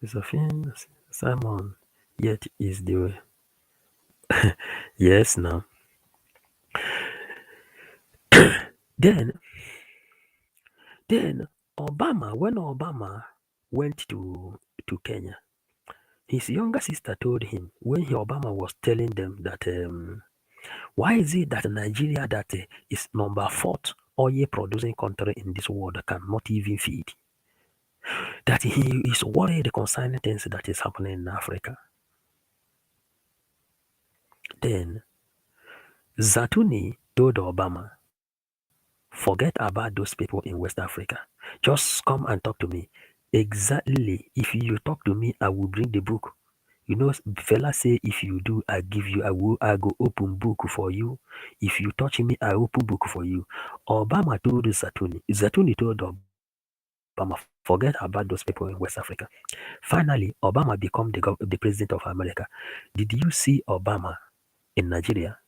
Josephine Simon, yet is the yes now. Then then when Obama went to Kenya, his younger sister told him when Obama was telling them that why is it that Nigeria that is number fourth oil producing country in this world cannot even feed? That he is worried concerning things that is happening in Africa. Then Zatuni told Obama, forget about those people in West Africa. Just come and talk to me. Exactly. If you talk to me, I will bring the book. You know, fella say if you do, I give you, I go open book for you. If you touch me, I open book for you. Obama told Zatuni. Zatuni told Obama, forget about those people in West Africa. Finally, Obama became the president of America. Did you see Obama in Nigeria?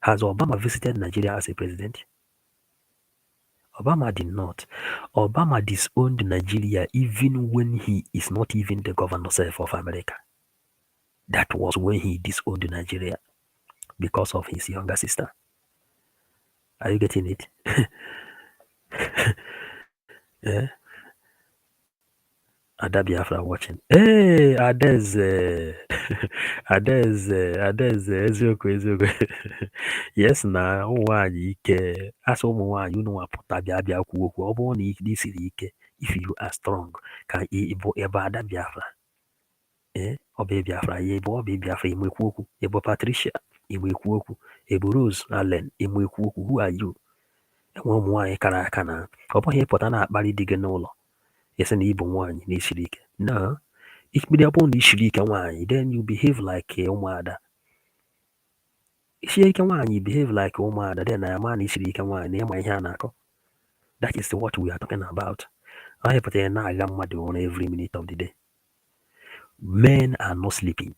Has Obama visited Nigeria as a president? Obama did not. Obama disowned Nigeria even when he is not even the governor self of America. That was when he disowned Nigeria because of his younger sister. Are you getting it? Yeah. Ada Biafra watching. Hey, Adez. Adez, eziokwu, eziokwu. Yes, na ụmụ nwaanyị ike. Asị ụmụ nwaanyị unu apụta bịa kwuo okwu. Ọ bụrụ na ị siri ike, if you are strong, ka ịbụ ebe Ada Biafra. Ọ bụ Biafra ya ebe ọ bụ Biafra ịmụ ekwu okwu. Ịbụ Patricia ịmụ ekwu okwu. Ịbụ Rose Allen ịmụ ekwu okwu. Who are you? Enwe ụmụ nwaanyị kara aka na ọ bụghị ịpụta na-akparị di gị n'ụlọ. Esi na ịbụ nwaanyị na isiri ike. No. Ikpere ọ bụrụ na isiri ike nwaanyị, then you behave like ụmụada. Isie ike nwaanyị behave like ụmụada, then na ama na isiri ike nwaanyị na ịma ihe a na-akọ. That is what we are talking about. Anyị pụtara na-agha mmadụ ụra every minute of the day. Men are not sleeping.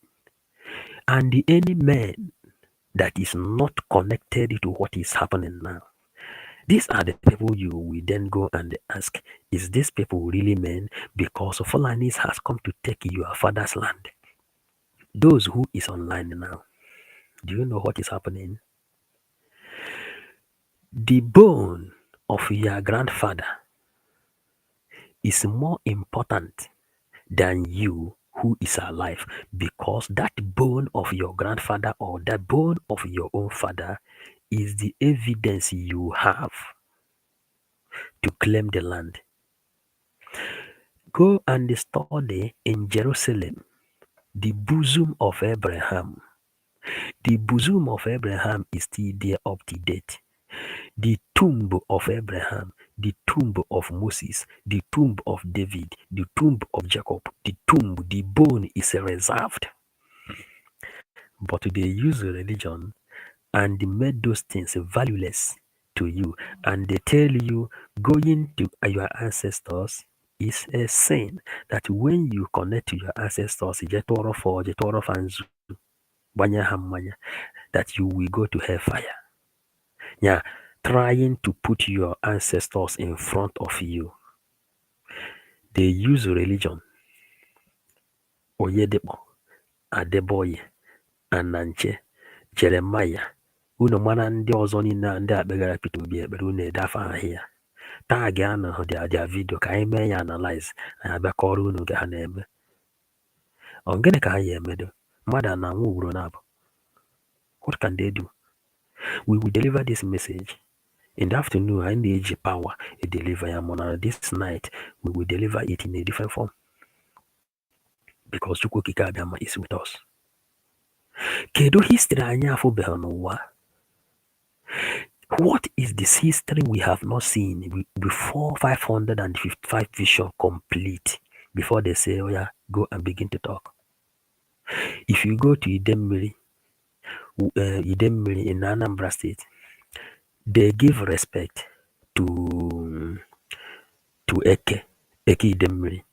And any man that is not connected to what is happening now, these are the people you will then go and ask, is these people really men? Because Fulanis has come to take your father's land. Those who is online now, do you know what is happening? The bone of your grandfather is more important than you who is alive, because that bone of your grandfather or that bone of your own father is the evidence you have to claim the land. Go and study in Jerusalem, the bosom of Abraham. The bosom of Abraham is still there up to date. The tomb of Abraham, the tomb of Moses, the tomb of David, the tomb of Jacob, the bone is reserved. But they use religion and made those things valueless to you. And they tell you going to your ancestors is a sin. That when you connect to your ancestors, that you will go to hellfire. Yeah, trying to put your ancestors in front of you. They use religion. Oyedepo, Adeboye, Ananche, Jeremiah. Unu mana ndị ọzọ niile ndị a kpegara Peter Obi ekpere unu ede afa ha ya. Tag ya na dia video ka anyị mee ya analyze, anyị abịa kọrọ unu nke ha na-eme. Ọ gịnị ka ha ya emedo? Mmadụ na-anwụ ugboro na-abụ. What can they do? We will deliver this message. In the afternoon, I need power to deliver ya mana this night, we will deliver it in a different form. Because Chukwukike Abịama is with us. Kedu history anyị afụbeghị n'ụwa? What is this history we have not seen before 555 vision complete? Before they say, oh yeah, go and begin to talk. If you go to Idemili in Anambra State, they give respect to Eke Idemili.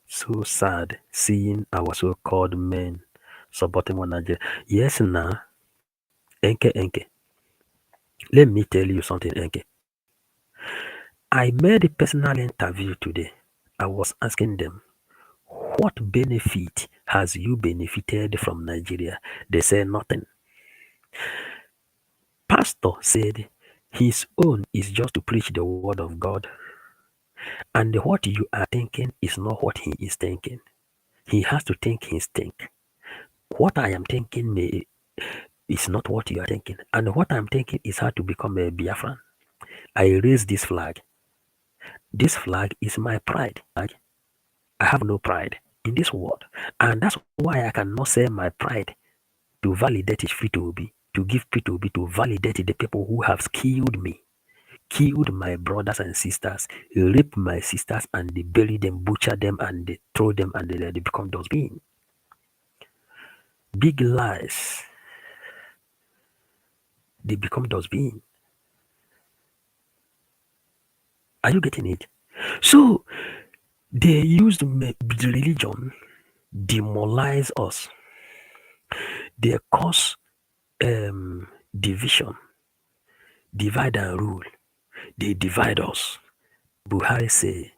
So sad seeing our so-called men supporting one another. Yes, now, Enke. Let me tell you something, Enke. I made a personal interview today. I was asking them, what benefit has you benefited from Nigeria? They said nothing. Pastor said his own is just to preach the word of God, and what you are thinking is not what he is thinking. He has to think his think. What I am thinking is not what you are thinking, and what I'm thinking is how to become a Biafran. I raise this flag. This flag is my pride. I have no pride in this world, and that's why I cannot sell my pride to validate it P2B, to give P2B to validate the people who have killed me, killed my brothers and sisters, rape my sisters, and they bury them, butcher them, and they throw them, and they become dustbin. Big lies. They become dustbin. Are you getting it? So they used religion demoralize us. They cause division, divide and rule. They divide us. Buhari say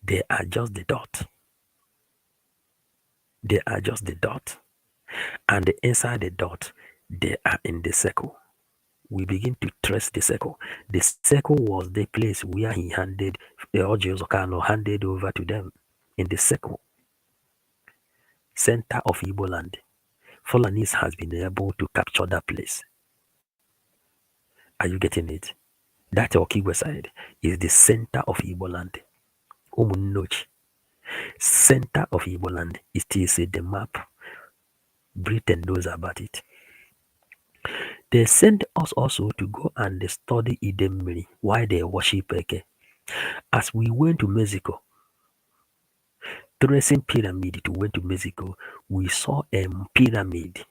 they are just the dot. They are just the dot. And inside the dot, they are in the circle. We begin to trace the circle. The circle was the place where he handed Kanu handed over to them. In the circle, center of Igbo land, Fulanis has been able to capture that place. Are you getting it? That Okigwe side is the center of Igbo land. Umunochi. Center of Igbo land. It is the map. Britain knows about it. They sent us also to go and study Idemili, why they worship Eke. As we went to Mexico, tracing pyramid to went to Mexico, we saw a pyramid,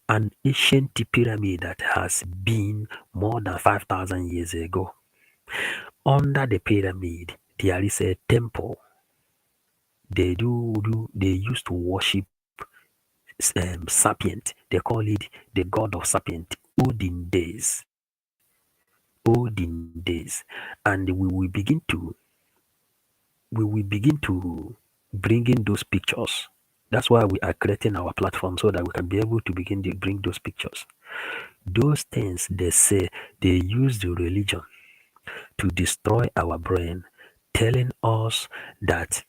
an ancient pyramid that has been more than 5,000 years ago. Under the pyramid, there is a temple. They used to worship Sapient. They call it the god of Sapient. Olden days, and we will begin to bring in those pictures. That's why we are creating our platform so that we can be able to begin to bring those pictures. Those things they say they use the religion to destroy our brain, telling us that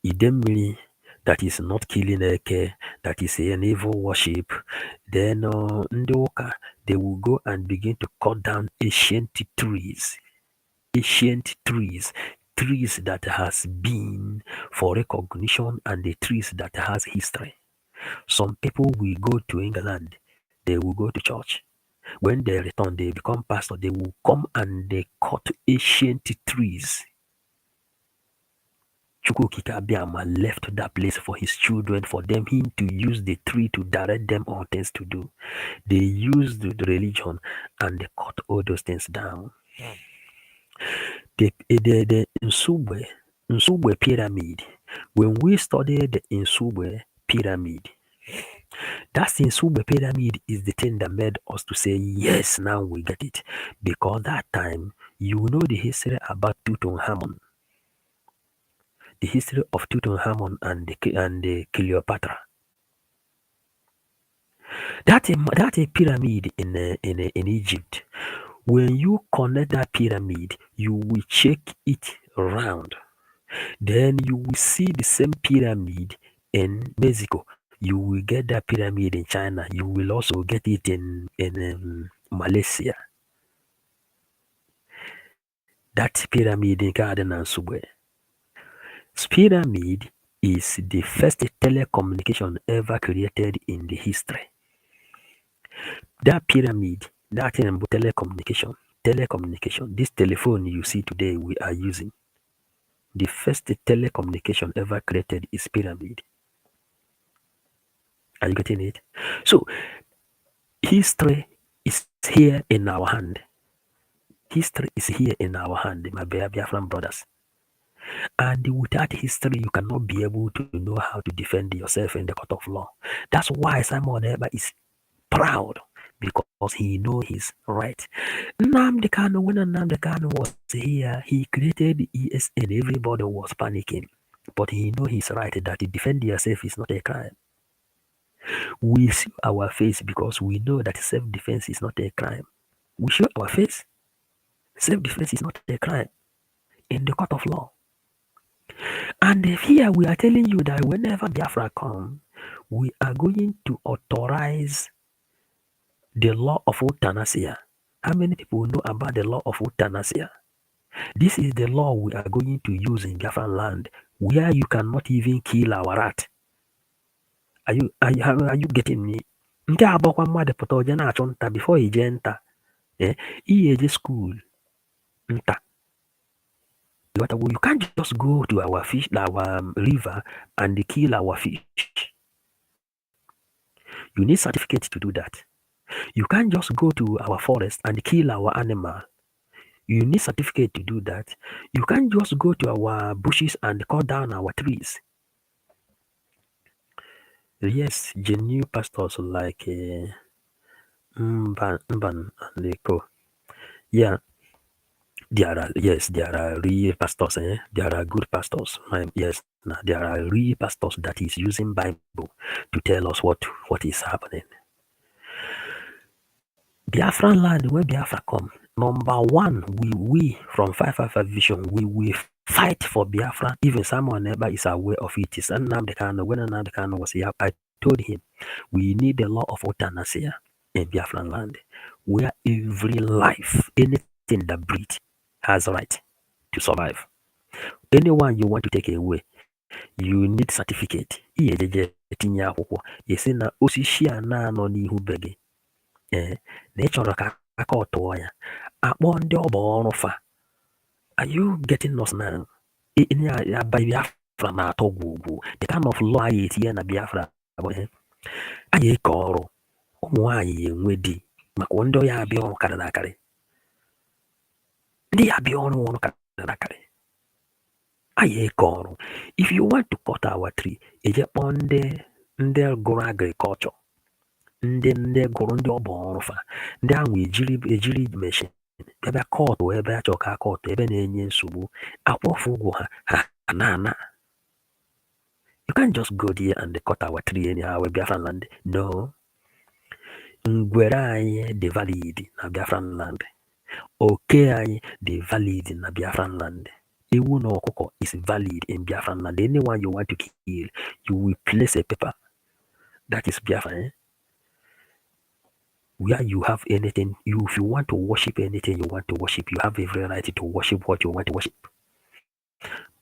Idemili that is not killing Eke, that is an evil worship. Then Ndoka, they will go and begin to cut down ancient trees that has been for recognition, and the trees that has history. Some people will go to England, they will go to church. When they return, they become pastor. They will come and they cut ancient trees. Chukwukika Abiyama left that place for his children, for him to use the tree to direct them on things to do. They used the religion and they cut all those things down. The Nsugbe pyramid, when we studied the Nsugbe pyramid, that Nsugbe pyramid is the thing that made us to say, yes, now we get it. Because that time, you know the history about Tutankhamun. The history of Tutankhamun and the Cleopatra. That a pyramid in Egypt. When you connect that pyramid, you will check it around. Then you will see the same pyramid in Mexico. You will get that pyramid in China. You will also get it in Malaysia. That pyramid in Garden and Subwe. Pyramid is the first telecommunication ever created in the history. That pyramid, that thing about telecommunication, this telephone you see today we are using, the first telecommunication ever created is pyramid. Are you getting it? So history is here in our hand. History is here in our hand, my Biafran brothers. And without history, you cannot be able to know how to defend yourself in the court of law. That's why Simon Eber is proud because he knows he's right. Nnamdi Kanu, when Nnamdi Kanu was here, he created ESN. Everybody was panicking. But he knows he's right that to defend yourself is not a crime. We see our face because we know that self-defense is not a crime. We show our face. Self-defense is not a crime in the court of law. And here we are telling you that whenever Biafra comes, we are going to authorize the law of euthanasia. How many people know about the law of euthanasia? This is the law we are going to use in Biafran land, where you cannot even kill our rat. Are you getting me? Nke a bụkwa mmadụ pụta oje na-achụ nta before ije nta. Ihe eje school nta. You can't just go to our fish, our river and kill our fish. You need certificate to do that. You can't just go to our forest and kill our animal. You need certificate to do that. You can't just go to our bushes and cut down our trees. Yes, genuine pastors like Mban and Eko. Yeah, there are real pastors. There are good pastors. Yes, there are real pastors that is using Bible to tell us what is happening. Biafran land, where Biafra come, number one, we from 555 Vision, we will fight for Biafra. Even someone never is aware of it. It's Nnamdi Kanu. When Nnamdi Kanu was here, I told him we need the law of euthanasia in Biafran land, where every life, anything that breathes, has a right to survive. Anyone you want to take away, you need certificate. Ihe ejeje etinye akwụkwọ esi na osisi a na-anọ n'ihu be gị na ị chọrọ ka aka ọtụọ ya akpọ ndị ọba ọrụ fa. Are you getting us now? Biafra na-atọ gwugwu. The kind of law anyị etinye na Biafra bụ anyị eke ọrụ ụmụ nwaanyị enwe di maka ndị ya abịa ọrụ karịrị akarị. Ndị ya abịa ọrụ karịrị akarị. Anyị eke ọrụ. If you want to cut our tree, eje kpọọ ndị gụrụ agriculture, ndị gụrụ ndị ọba ọrụ fa, ndị ahụ ejiri machine ebe kọtụ ebe a chọrọ ka kọtụ ebe na-enye nsogbu akwụfụ ụgwọ ha na-ana. You can't just go there and cut our tree anyhow in Biafran land. No. Ngwere anyị dị valid na Biafran land. Oke anyị dị valid na Biafran land. Ewu na ọkụkọ is valid in Biafran land. Anyone you want to kill, you will place a paper. That is Biafra. Where you have anything, if you want to worship anything you want to worship, you have every right to worship what you want to worship.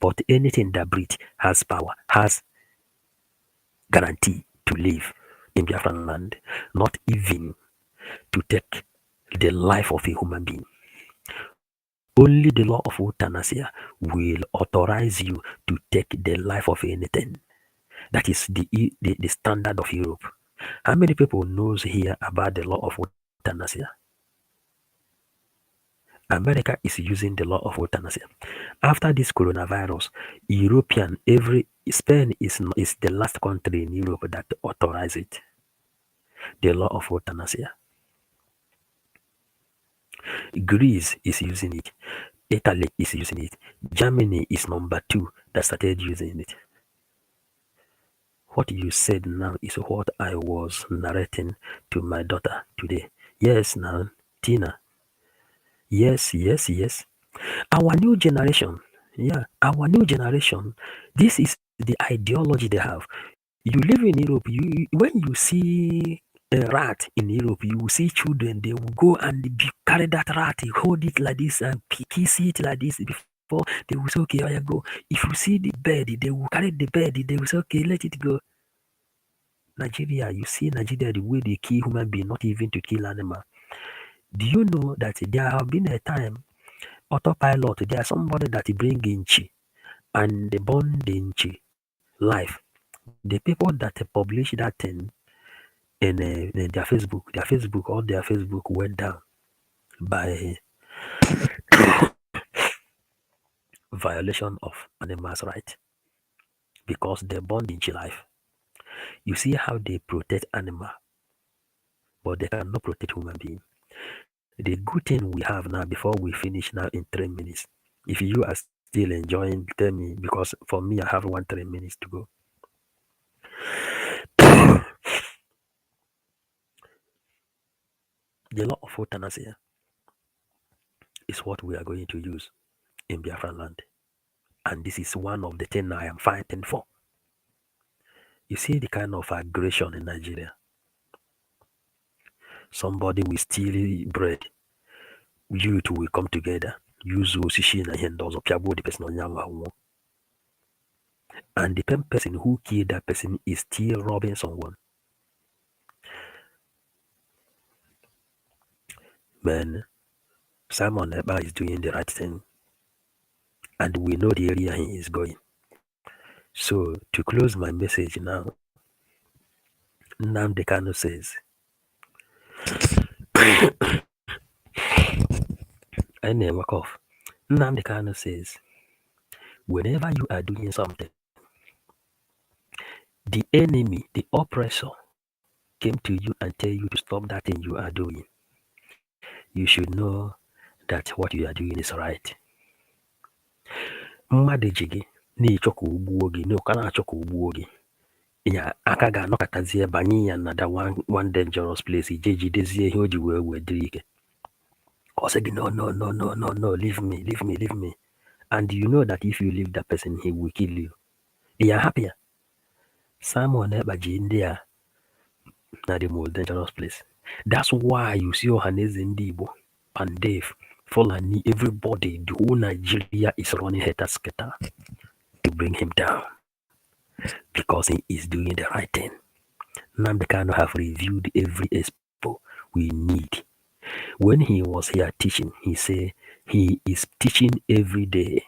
But anything that breathes has power, has guarantee to live in Biafran land, not even to take the life of a human being. Only the law of euthanasia will authorize you to take the life of anything. That is the standard of Europe. How many people knows here about the law of euthanasia? America is using the law of euthanasia. After this coronavirus, Spain is the last country in Europe that authorize it. The law of euthanasia. Greece is using it. Italy is using it. Germany is number 2 that started using it. What you said now is what I was narrating to my daughter today. Yes, now, Tina. Yes. Our new generation, this is the ideology they have. You live in Europe, when you see a rat in Europe, you will see children, they will go and carry that rat, hold it like this and kiss it like this before they will say, okay, I go. If you see the bird, they will carry the bird, they will say, okay, let it go. Nigeria, you see Nigeria, the way they kill human being, not even to kill animal. Do you know that there have been a time, autopilot, there's somebody that bring in chi and they burn the chi life. The people that publish that thing in their Facebook went down by violation of animals' right because they burn the chi life. You see how they protect animal, but they cannot protect human being. The good thing we have now before we finish now in 3 minutes. If you are still enjoying, tell me because for me I have 3 minutes to go. The law of euthanasia is what we are going to use in Biafra land. And this is one of the things I am fighting for. You see the kind of aggression in Nigeria. Somebody will steal bread. You two will come together. Use Oshishi and Hendozo Piabo the person on Yamaha. And the person who killed that person is still robbing someone. Man, Simon Ekpa is doing the right thing. And we know the area he is going. So to close my message now, NNAMDI Kanu says, I never off. NNAMDI Kanu says, whenever you are doing something, the enemy, the oppressor, came to you and tell you to stop that thing you are doing. You should know that what you are doing is right. Mmadụ ji gị na-achọ ka o gbuo gị, na ụka na-achọ ka o gbuo gị. Ya aka ga-anọkọtazie banye ya na that one dangerous place, ije jidezie ihe o ji wee dịrị ike. Ọ sị gị no, leave me. And you know that if you leave that person, he will kill you. You are happier. Simon Ekpa ji ndị a na the most dangerous place. That's why you see Ohaneze ndị Igbo, Pandef, Fulani, everybody, the whole Nigeria is running helter-skelter to bring him down because he is doing the right thing. NNAMDI Kanu have reviewed every expo we need. When he was here teaching, he said he is teaching every day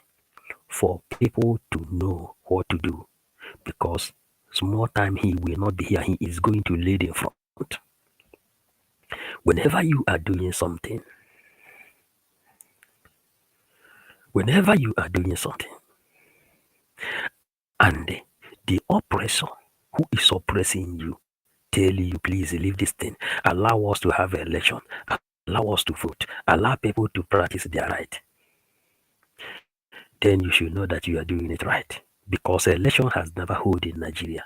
for people to know what to do because small time he will not be here. He is going to lead in front. Whenever you are doing something, and the oppressor who is oppressing you tell you, please leave this thing, allow us to have an election, allow us to vote, allow people to practice their right, then you should know that you are doing it right. Because election has never held in Nigeria.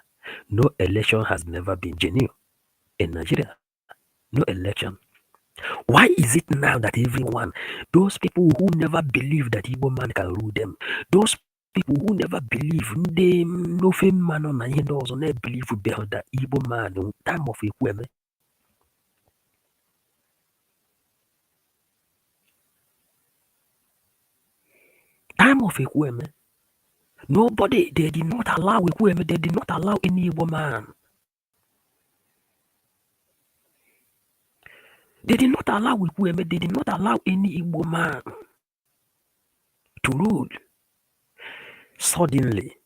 No election has never been genuine in Nigeria. No election. Why is it now that everyone, those people who never believe that Igbo man can rule them, those people who never believe they no fame man on ihe ndị ọzọ na-believe behind that Igbo man time of Ekweme. Time of Ekweme. Nobody, they did not allow Ekweme, they did not allow any Igbo man. They did not allow Ekweme, they did not allow any Igbo man to rule. Suddenly,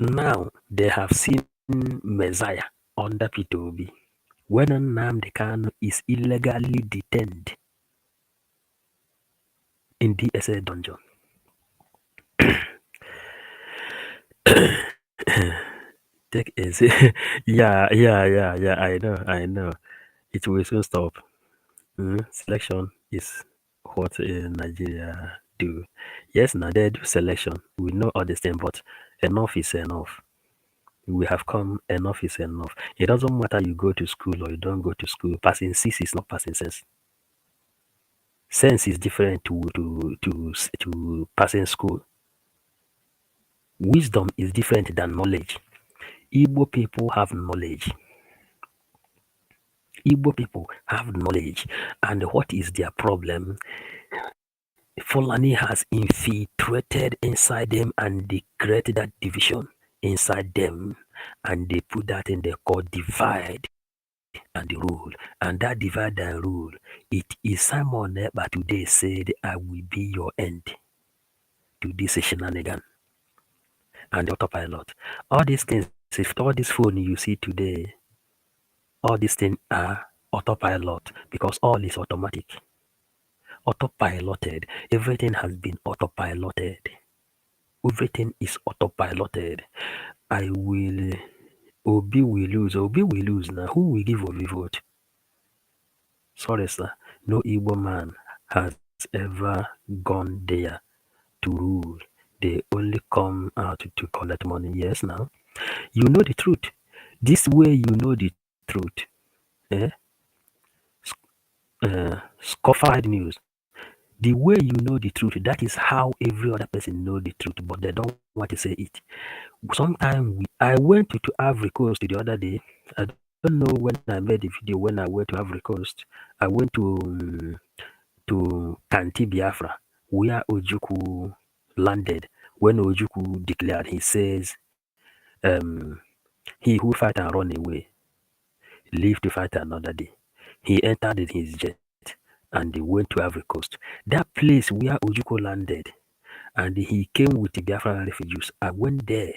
now they have seen Messiah under P2B. When NNAMDI Kanu is illegally detained in DSA dungeon. Take it. Yeah, I know. It will soon stop. Selection is what Nigeria do. Yes, now they do selection. We know all this thing, but enough is enough. We have come, enough is enough. It doesn't matter you go to school or you don't go to school. Passing sense is not passing sense. Sense is different to passing school. Wisdom is different than knowledge. Igbo people have knowledge. Igbo people have knowledge. And what is their problem? Fulani has infiltrated inside them and they created that division inside them. and they put that in they call divide and rule. And that divide and rule, it is Simon Ekpa today said, I will be your end to this shenanigan and the autopilot. All these things, if all this phone you see today, all these things are autopilot because all is automatic, autopiloted. Everything has been autopiloted. Everything is autopiloted. I will, Obi will lose. Obi will lose now. Who will give Obi vote? Sorry, sir. No Igbo man has ever gone there to rule. They only come out to collect money. Yes, now. You know the truth. This way you know the truth. Eh? Scoffied news. The way you know the truth, that is how every other person know the truth, but they don't want to say it. Sometimes I went to Ivory Coast the other day. I don't know when I made the video when I went to Ivory Coast. I went to Kanti Biafra, where Ojuku landed. When Ojuku declared, he says, he who fight and run away, live to fight another day. He entered in his jet and he went to Ivory Coast. That place where Ojuku landed, and he came with the Biafran refugees. I went there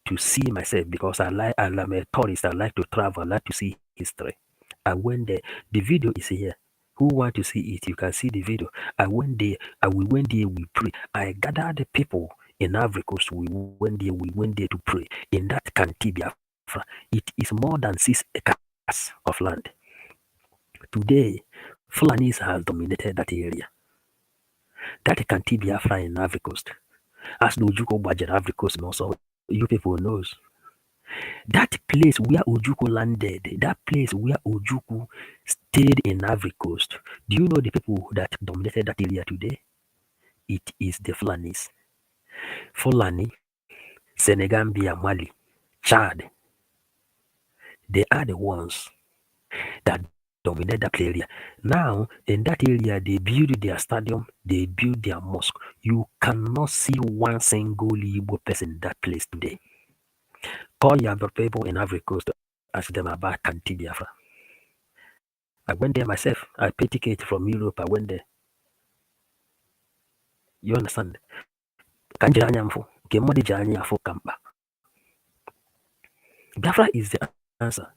to see myself because I'm a tourist. I like to travel. I like to see history. I went there. The video is here. Who want to see it? You can see the video. I went there. We went there. We pray. I gathered the people in Ivory Coast. We went there. We went there to pray in that Kanti Biafra. It is more than 6 acres of land. Today, Fulanis has dominated that area. That Kanti Biafra in Ivory Coast. As the Ojuko Bajan Ivory Coast also, you people knows. That place where Ojuku landed, that place where Ojuku stayed in Ivory Coast, do you know the people that dominated that area today? It is the Fulanis. Fulani, Senegambia, Mali, Chad, they are the ones that dominate that area. Now, in that area, they build their stadium, they build their mosque. You cannot see one single Igbo person in that place today. Call your people in Ivory Coast to ask them about Kanti Biafra. I went there myself. I paid ticket from Europe. I went there. You understand? Biafra is the answer.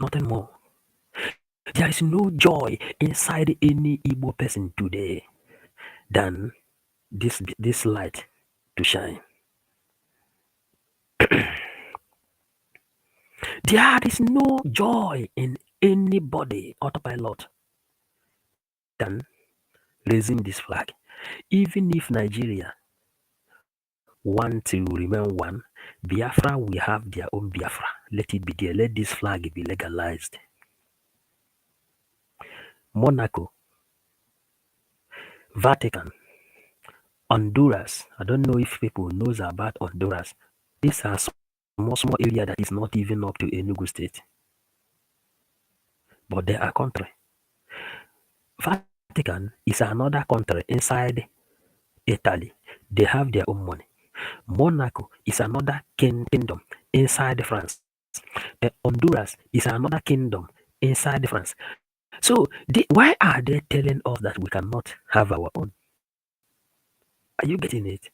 Nothing more. There is no joy inside any Igbo person today than this light to shine. There is no joy in anybody autopilot than raising this flag. Even if Nigeria want to remain one, Biafra will have their own Biafra. Let it be there. Let this flag be legalized. Monaco, Vatican, Honduras. I don't know if people knows about Honduras. These are small area that is not even up to Enugu State. But they are country. Vatican is another country inside Italy. They have their own money. Monaco is another kingdom inside France. Honduras is another kingdom inside France. So why are they telling us that we cannot have our own? Are you getting it?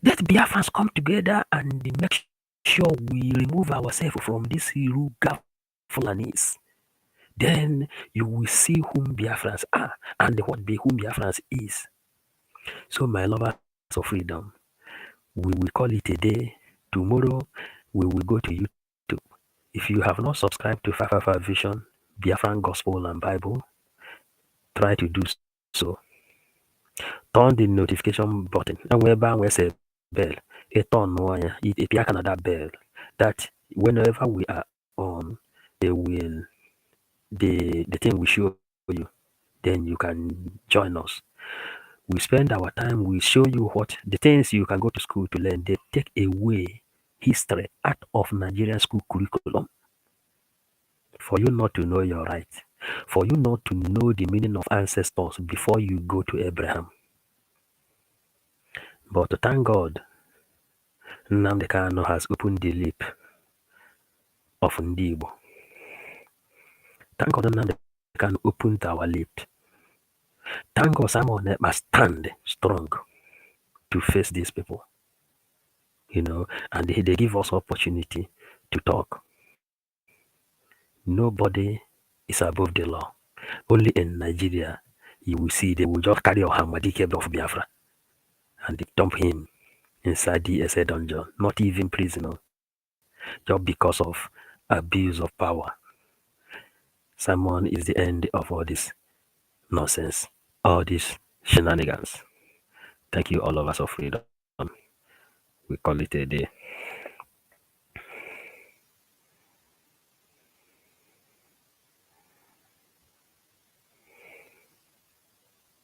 Let Biafrans come together and make sure we remove ourselves from this Ruga Fulanis. Then you will see whom Biafrans are and whom Biafrans is. So my lovers of freedom, we will call it a day. Tomorrow we will go to YouTube. If you have not subscribed to 555 Vision, Biafran Gospel and Bible, try to do so. Turn the notification button. And wherever we say bell, it turn it another bell. That whenever we are on, the thing will show you. Then you can join us. We spend our time, we show you what the things you can go to school to learn. They take away history out of Nigerian school curriculum. For you not to know your right, for you not to know the meaning of ancestors before you go to Abraham. But thank God, NNAMDI Kanu has opened the lip of Ndibo. Thank God NNAMDI Kanu opened our lips. Thank God Simon Ekpa stand strong to face these people, and they give us opportunity to talk. Nobody is above the law. Only in Nigeria, you will see they will just carry Ohamadike of Biafra and they dump him inside the SA dungeon, not even prison, just because of abuse of power. Simon is the end of all this nonsense, all these shenanigans. Thank you, all of us of freedom. We call it a day.